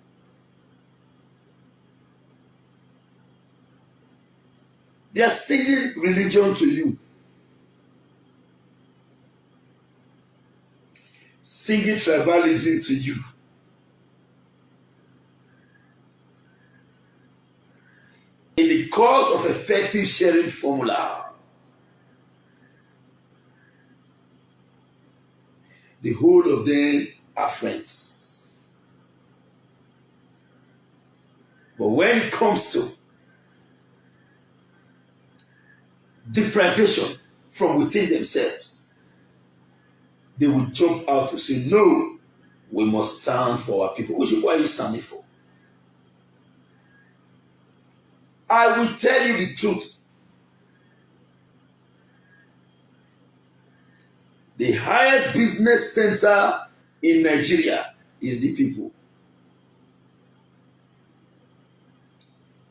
They are singing religion to you, singing tribalism to you. In the course of effective sharing formula, the whole of them are friends. But when it comes to deprivation from within themselves, they will jump out to say, no, we must stand for our people. Which people are you standing for? I will tell you the truth. The highest business center in Nigeria is the people.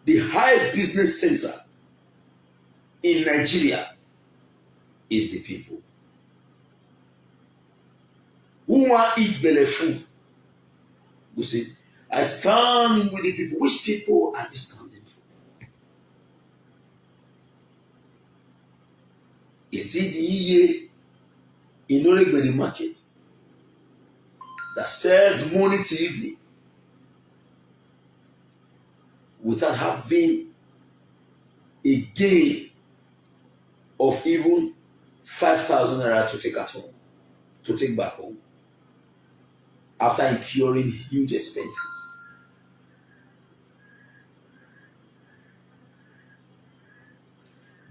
The highest business center in Nigeria is the people. Who want to eat belly food? We say, I stand with the people. Which people are you standing for? Is it the Iye in Oregbeni market that sells morning to evening without having a gain of even 5,000 naira to take at home, to take back home, after incurring huge expenses?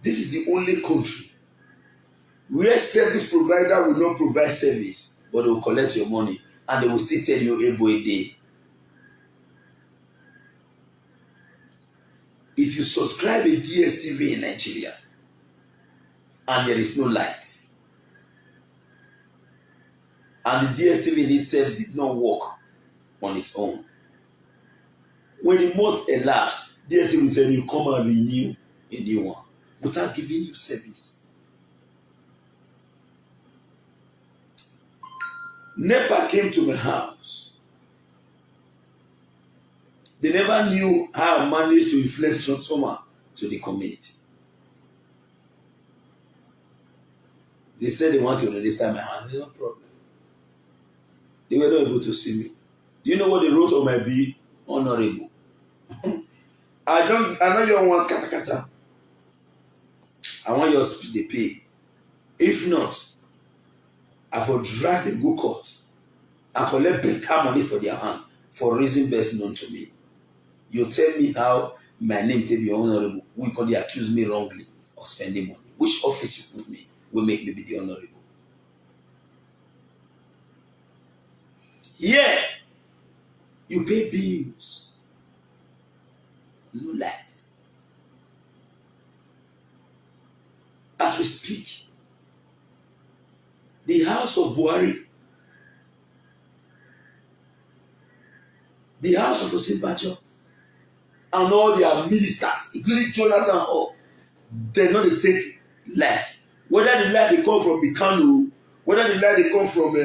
This is the only country where service provider will not provide service but they will collect your money and they will still tell you a boy day. If you subscribe a DSTV in Nigeria and there is no light, and the DSTV in itself did not work on its own, when the month elapsed, DSTV will tell you come and renew a new one without giving you service. NEPA came to my house. They never knew how I managed to influence transformer to the community. They said they want to register my hand. No problem. They were not able to see me. Do you know what they wrote on my bill? Honorable. I know you want kata kata. I want your speed they pay. If not, I will drag the go court and collect better money for their hand for reason best known to me. You tell me how my name can be honorable. We can accuse me wrongly of spending money. Which office you put me will make me be the honorable. Yeah, you pay bills. No light. As we speak, the house of Buhari, the house of Osinbajo, and all their ministers, including Jonathan Hall, they know they take light. Whether the light they come from Bikano, whether the light they come from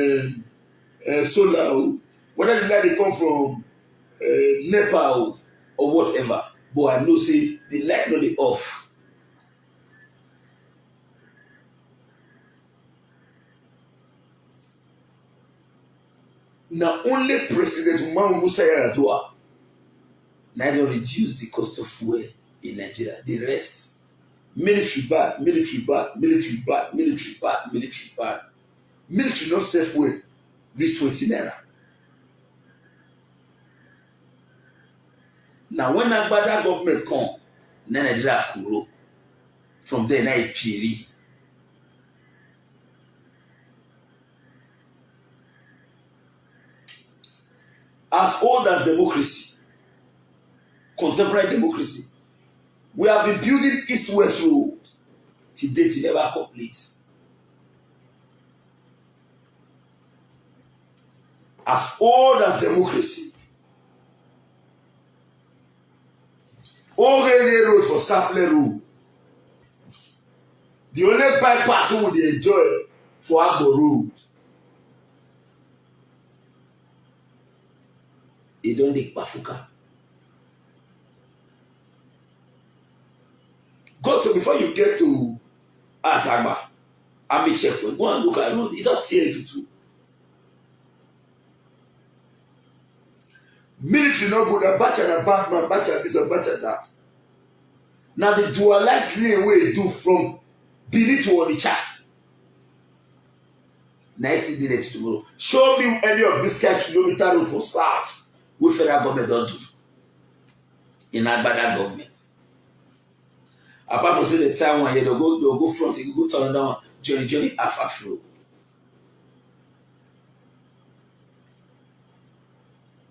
solar, whether the light they come from NEPA or whatever, but I know say the light no dey off. Now only President Umaru Musa Yar'Adua na dey reduce the cost of fuel in Nigeria. The rest, military bad, military bad, military bad, military bad, military bad. Military no sell fuel reach 20 naira. Now when Agbada government come, na Nigeria kuro. From there na e piri. As old as democracy, contemporary democracy, we have been building east-west road till date it never complete. As old as democracy, Orere road for Saple Road, the only bypass we would enjoy for Agbo Road, e don dey Bafuka. Go to before you get to Asagba, Army checkpoint. Go and look at road. E don tear into two. Military no go na Bacha na Batman, Bacha this and Bacha that. Now the dualized lane wey do from Benin to Onitsha. Nice thing dey tomorrow. Show me any of this kind kilometer road for south wey federal government don do in Agbada government. Apart from say the time one here, they'll go front, you go turn down Johnny half road.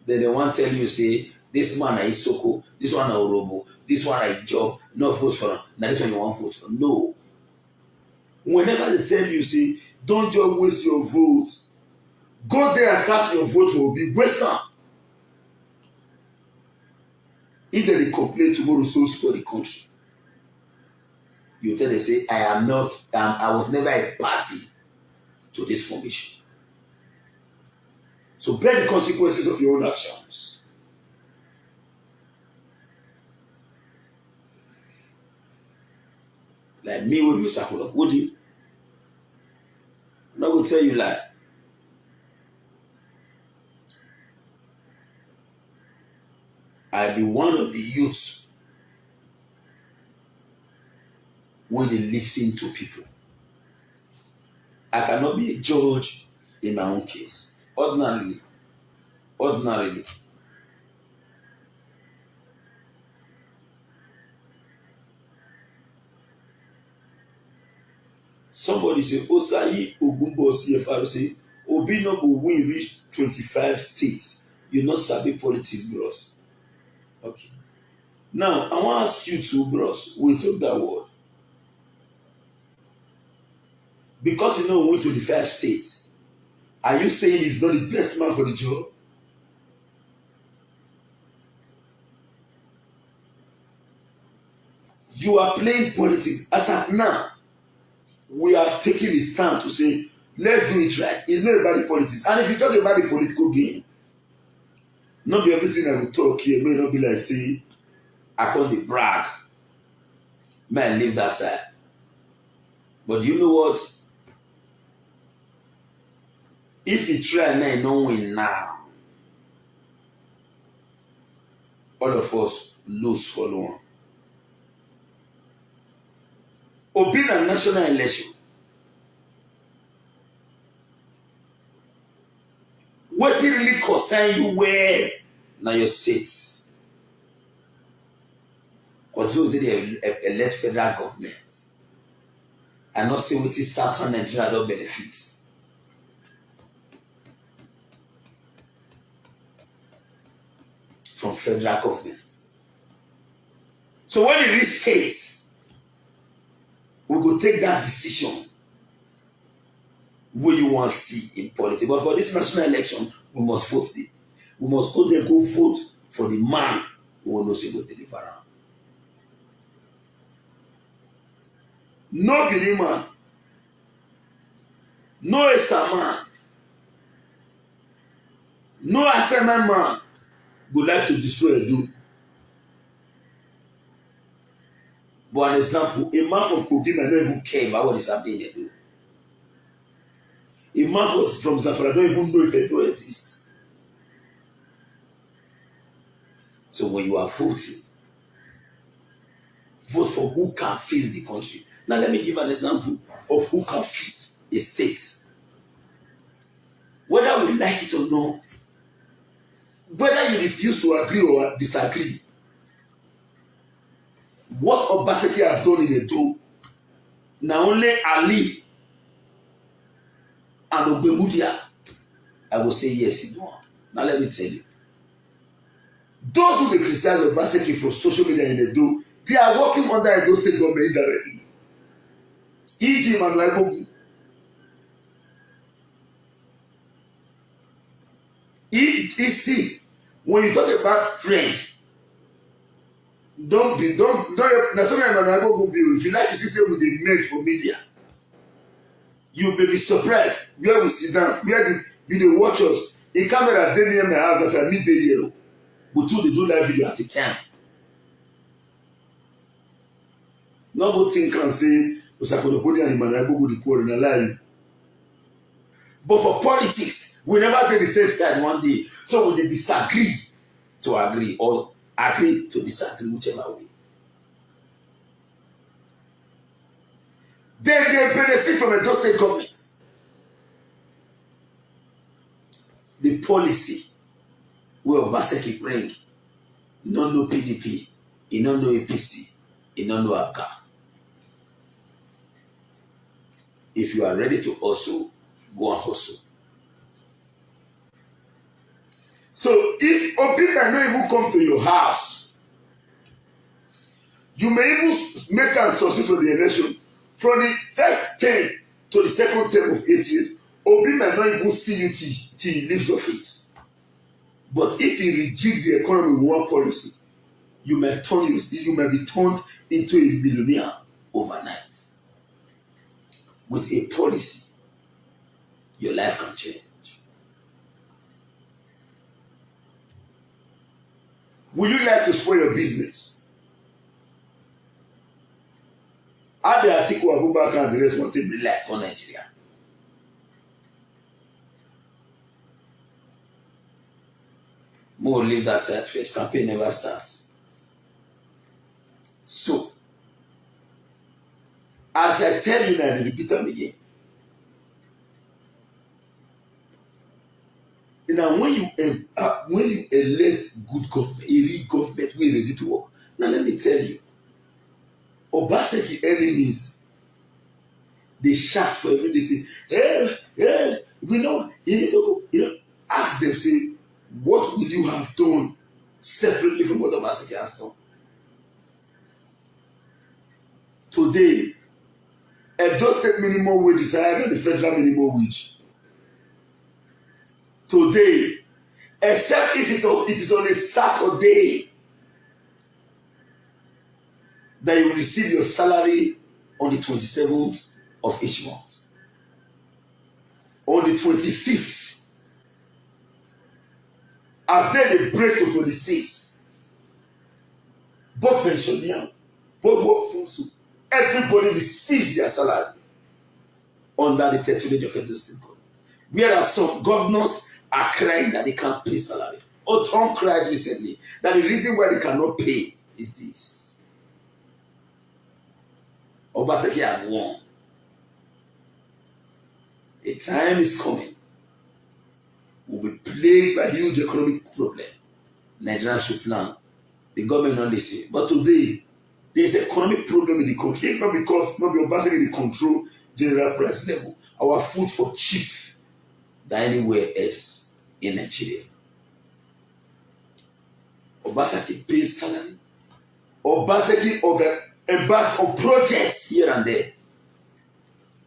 Then they want tell you say this man is Isoko, this one is Orobo, this one is Job, no vote for them. Now this one you want vote for. No. Whenever they tell you say don't just waste your vote, go there and cast your vote for Obi, waste am. If they complain tomorrow, so spoil the country. You tell them say I was never a party to this formation. So bear the consequences of your own actions. Like me when you circle up, would you? I will tell you like I be one of the youths when they listen to people. I cannot be a judge in my own case. Ordinarily. Somebody say, Osayi Ogumbo CFR say, Obi no go win reach 25 states. You no sabi politics, bros. Okay. Now, I wan ask you two, bros, wey talk that word. Because you no win 25 states, are you saying he's not the best man for the job? You are playing politics. As at now, we have taken a stand to say, let's do it right. It's not about the politics. And if you talk about the political game, not be everything I will talk here may not be like, say, I call the brag. Man, leave that side. But you know what? If you try now, you don't win now. All of us lose for long. Obi na national election. What really concern you where na your states? Because we did elect federal government. And not say what is Southern Nigeria don't benefit. From federal government. So when it reach states, we go take that decision what you want to see in politics. But for this national election, we must vote them. We must go there, go vote for the man who will not say go deliver am. No Billy man, no Esa man, no Afeman man would like to destroy Edo. But an example, a man from Kogi might not even care about what is happening in Edo. A man from Zamfara don't even know if Edo exists. So when you are voting, vote for who can face the country. Now let me give an example of who can face a state. Whether we like it or not, whether you refuse to agree or disagree, what Obaseki has done in Edo, now only Ali and Ogbemudia, I will say yes, he do. Now let me tell you. Those who criticize Obaseki from social media in Edo, they are working under Edo state government indirectly. E.g. Manuel Bogu. E.c. When you talk about friends, don't na so Manuel Bogu be. If you like to see say we dey make for media, you may be surprised where we sit down, where you dey watch us. A camera dey near my house as I meet the yellow. We too dey do live video at a time. No go think and say Osakodopodi and Manuel Bogu dey quarrel na lie. But for politics, we never take the same side one day. So we dey disagree to agree or agree to disagree, whichever way. They benefit from a state government. The policy where Obaseki bring, no PDP, he no APC, he no APGA. If you are ready to hustle, go and hustle. So if Obi may not even come to your house, you may even make and succeed to the election. From the first term to the second term of 8 years, Obi may not even see you till he leaves office. But if he rejects the economy with one policy, you may be turned into a millionaire overnight. With a policy, your life can change. Would you like to spoil your business? How the article Abubakar and the rest want to relax on Nigeria? More leave that side first. Campaign never starts. So, as I tell you now, I repeat them again. Now, when you elect good government, a real government, we ready to work. Now, let me tell you, Obaseki enemies, they shout for every day, say, hey, We know you need to ask them, say, what will you have done separately from what Obaseki has done? Today, Edo State minimum wage is higher than the federal minimum wage. Today, except if it is on a Saturday that you receive your salary on the 27th of each month. On the 25th, as then they break to 26, both pensioners, both workforce, everybody receives their salary under the territory of Edo State government. Whereas some governors are crying that they can't pay salary. Otom cried recently that the reason why they cannot pay is this. Obaseki had won. A time is coming. We'll be plagued by huge economic problem. Nigeria should plan. The government not listen. But today, there is economic problem in the country. If not because not be Obaseki they control general price level. Our food for cheap than anywhere else in Nigeria. Obaseki pays salary. Obaseki embarks on projects here and there.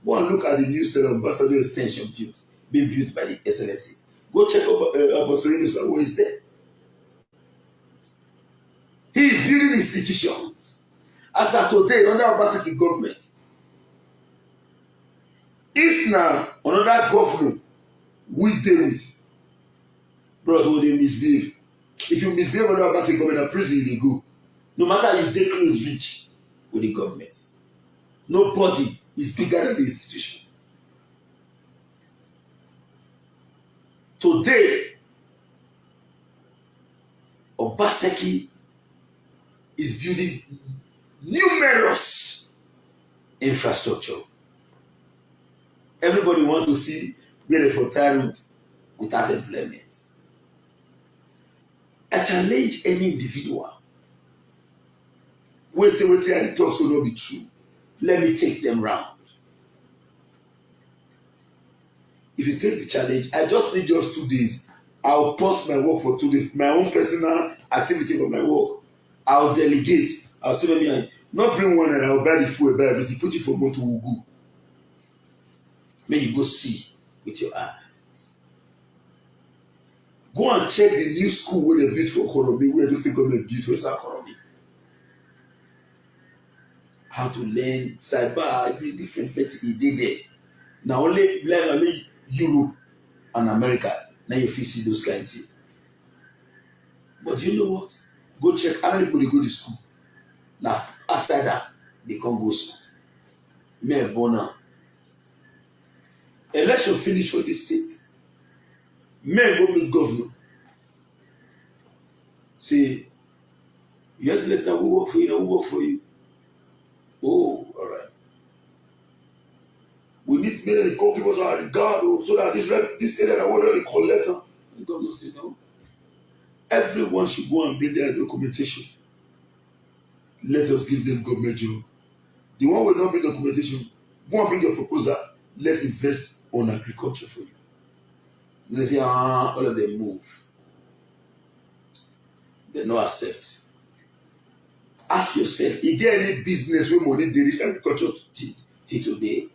Go and look at the new state ambassador extension being built by the SLSC. Go check out Abosorinos who is there. He is building institutions. As of today, under Obaseki government, if now another government we deal with, bros, will they misbehave? If you misbehave under Obaseki government, prison you go. No matter you take close reach with the government, nobody is bigger than the institution. Today, Obaseki is building numerous infrastructure. Everybody wants to see where they for tired without employment. I challenge any individual who say what I talk so not be true. Let me take them round. If you take the challenge, I just need just 2 days. I'll pause my work for 2 days. My own personal activity for my work. I'll delegate. I'll say maybe not bring one and I'll buy the food, buy everything, put it for motor, will go. May you go see with your eyes. Go and check the new school where they built for Koromi, where those government built for South Koromi. How to learn cyber, every different thing he did there. Now only learn only Europe and America. Now you feel see those kinds of things. But you know what? Go check how many people they go to school. Now outside that, they can't go school. Me born now. Election finish for this state. Men go meet governor. Say, yes, let's now we work for you, now we work for you. Oh, all right. We need men to come give us our regard so that this area that we collect. The governor said, no. Everyone should go and bring their documentation. Let us give them government job. The one will not bring documentation, go and bring your proposal. Let's invest on agriculture for you. They say, all of them move. They no accept. Ask yourself, is there any business where money they reach agriculture till today?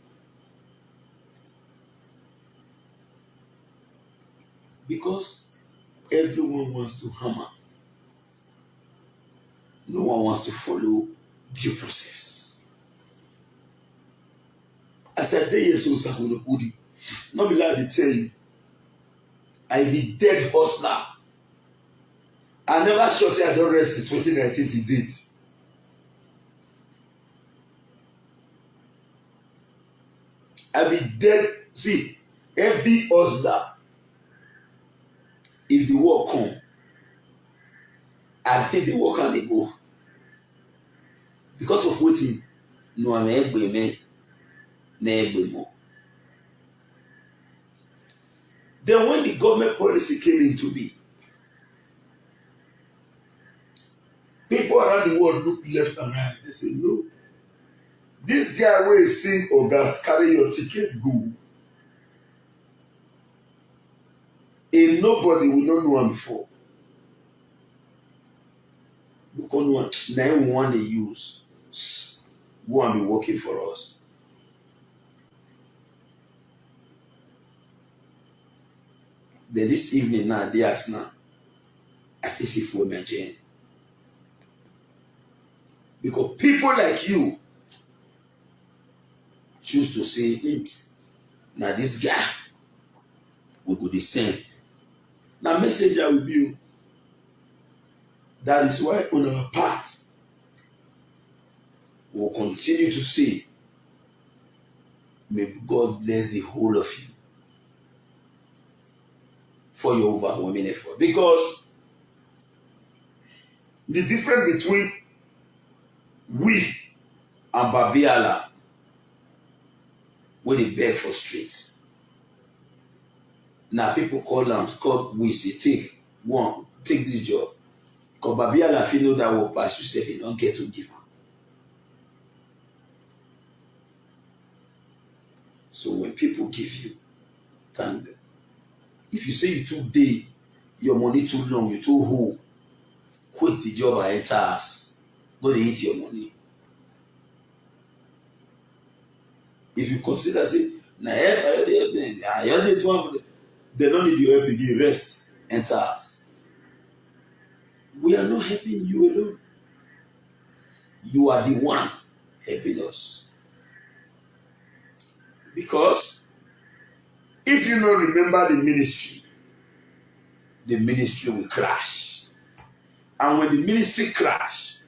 Because everyone wants to hammer. No one wants to follow due process. As I tell you, so not be like they tell you, I be dead hustler. I never sure say I don't rest in 2019 to date. I be dead. See, every hustler, if the work come, I think the work and they go. Because of waiting, no I'm egbe more. Then when the government policy came into being, people around the world look left and right. They say, no. This guy will sing or that carry your ticket go. A nobody we don't know him before. Because now we want to use go and be working for us. Then this evening now, they ask now, I feel see for my Jane. Because people like you choose to say, now this guy will go the same. Now messenger will be you. That is why on our part, we will continue to say, may God bless the whole of you for your overwhelming effort. Because the difference between we and Babiala, when they beg for streets. Now people call them, we say, take this job. Because Babiala feel know that work pass yourself, you don't get to give am. So when people give you, thank them. If you say you too day, your money too long, you too whole, quit the job and enter us. Go to eat your money. If you consider say, they don't need your help again, rest, enter us. We are not helping you alone. You are the one helping us. Because if you don't remember the ministry will crash. And when the ministry crash,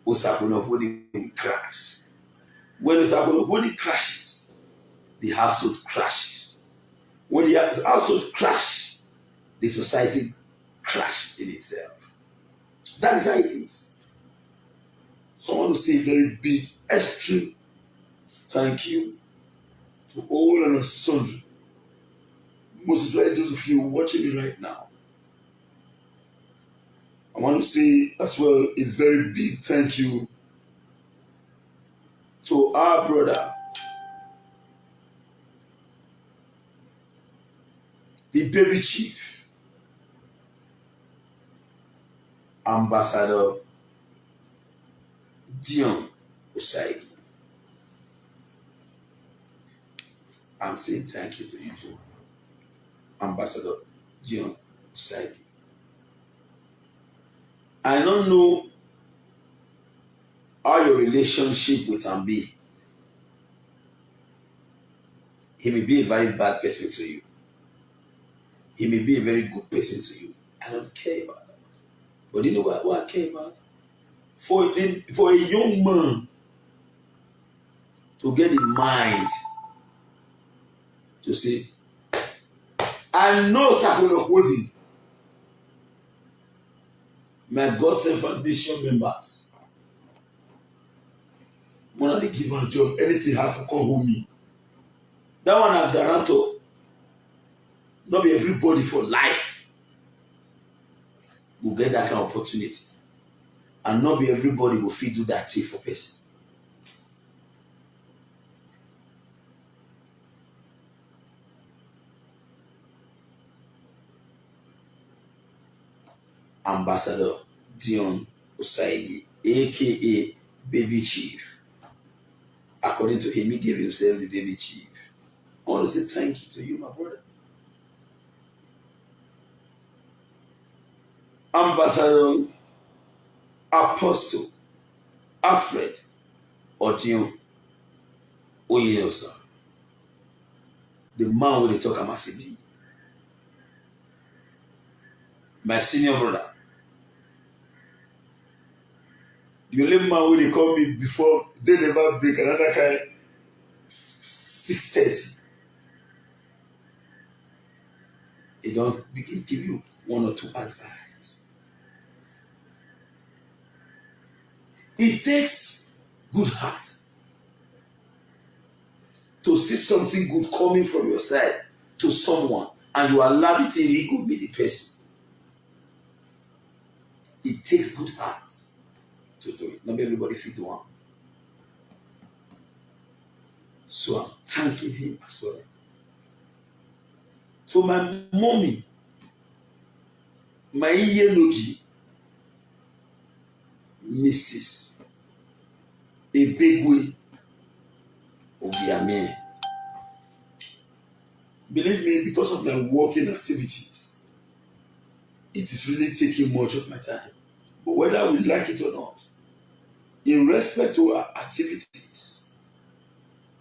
Osakunopodi will crash. When Osakunopodi crashes, the household crashes. When the household crashes, the society crashes in itself. That is how it is. Someone will say very big, extreme thank you to all and sundry. Most especially those of you watching me right now. I want to say as well a very big thank you to our brother, the baby chief, Ambassador Dion Osaigi. I'm saying thank you to you too, Ambassador Dion Osaigi. I don't know how your relationship with him be. He may be a very bad person to you. He may be a very good person to you. I don't care about that. But you know what I care about? For a young man to get in mind to say, I know Sakura Holding, my God sent foundation members. When they give a job, anything happen, come home me. That one a guarantor. Not be everybody for life will get that kind of opportunity. And not be everybody will fit do that thing for person. Ambassador Dion Osaigi, aka Baby Chief. According to him, he gave himself the Baby Chief. I want to say thank you to you, my brother. Ambassador Apostle Alfred Odion Oyelosa, the man with the talk about CB. My senior brother. The only man when they call me before they never break another kind 6:30. They don't begin give you one or two advice. It takes good heart to see something good coming from your side to someone and you allow the thing he could be the person. It takes good heart to do it. Not everybody fit one. So I'm thanking him as well. So my mommy, My Yenogi, Mrs. Ebegwe Obiame. Believe me, because of my working activities, it is really taking much of my time. But whether we like it or not, in respect to our activities,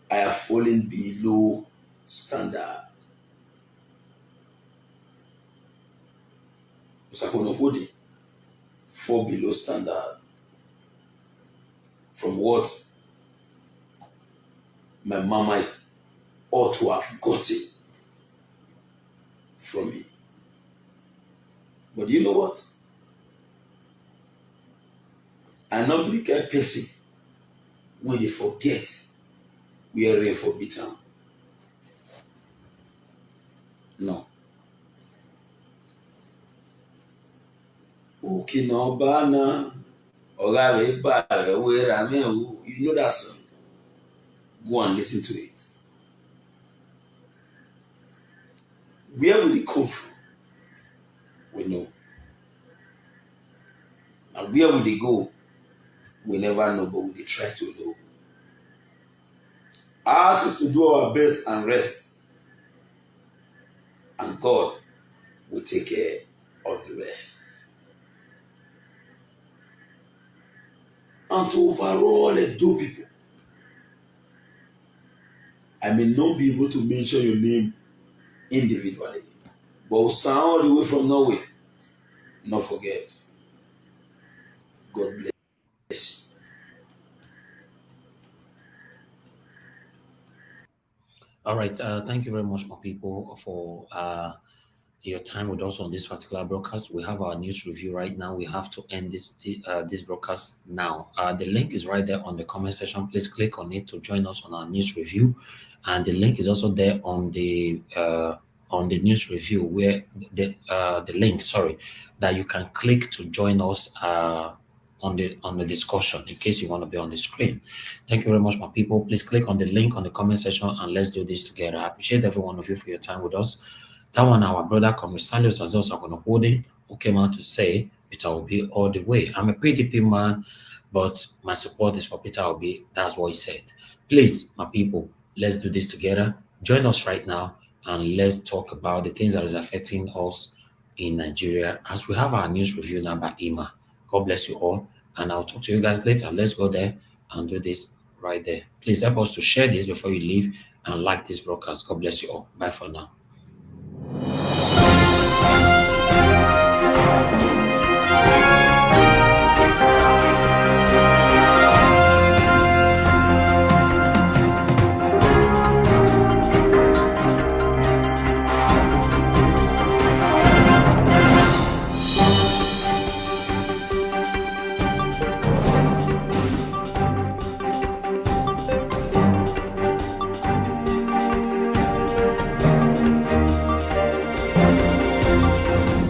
I have fallen below standard. Usakonopodi fall below standard from what my mama is ought to have gotten from me. But you know what? I not be the kind person when they forget we are rain for bitter. No. Okay, no, bana. You know that song. Go and listen to it. Where will it come from? We know. And where will they go? We never know, but we try to know. Ours is to do our best and rest. And God will take care of the rest. And to overall do people. I may not be able to mention your name individually, but we'll sound all the way from Norway. Not forget. God bless you. All right. Thank you very much, my people, for your time with us on this particular broadcast. We have our news review right now. We have to end this broadcast now. The link is right there on the comment section. Please click on it to join us on our news review, and the link is also there on the news review where the link, sorry, that you can click to join us on the discussion in case you want to be on the screen. Thank you very much, my people. Please click on the link on the comment section and let's do this together. I appreciate every one of you for your time with us. That one, our brother Comrade as also going to hold it, who came out to say Peter Obi all the way. I'm a PDP man, but my support is for Peter Obi. That's what he said. Please, my people, let's do this together. Join us right now and let's talk about the things that is affecting us in Nigeria as we have our news review now by Ima. God bless you all. And I'll talk to you guys later. Let's go there and do this right there. Please help us to share this before you leave and like this broadcast. God bless you all. Bye for now.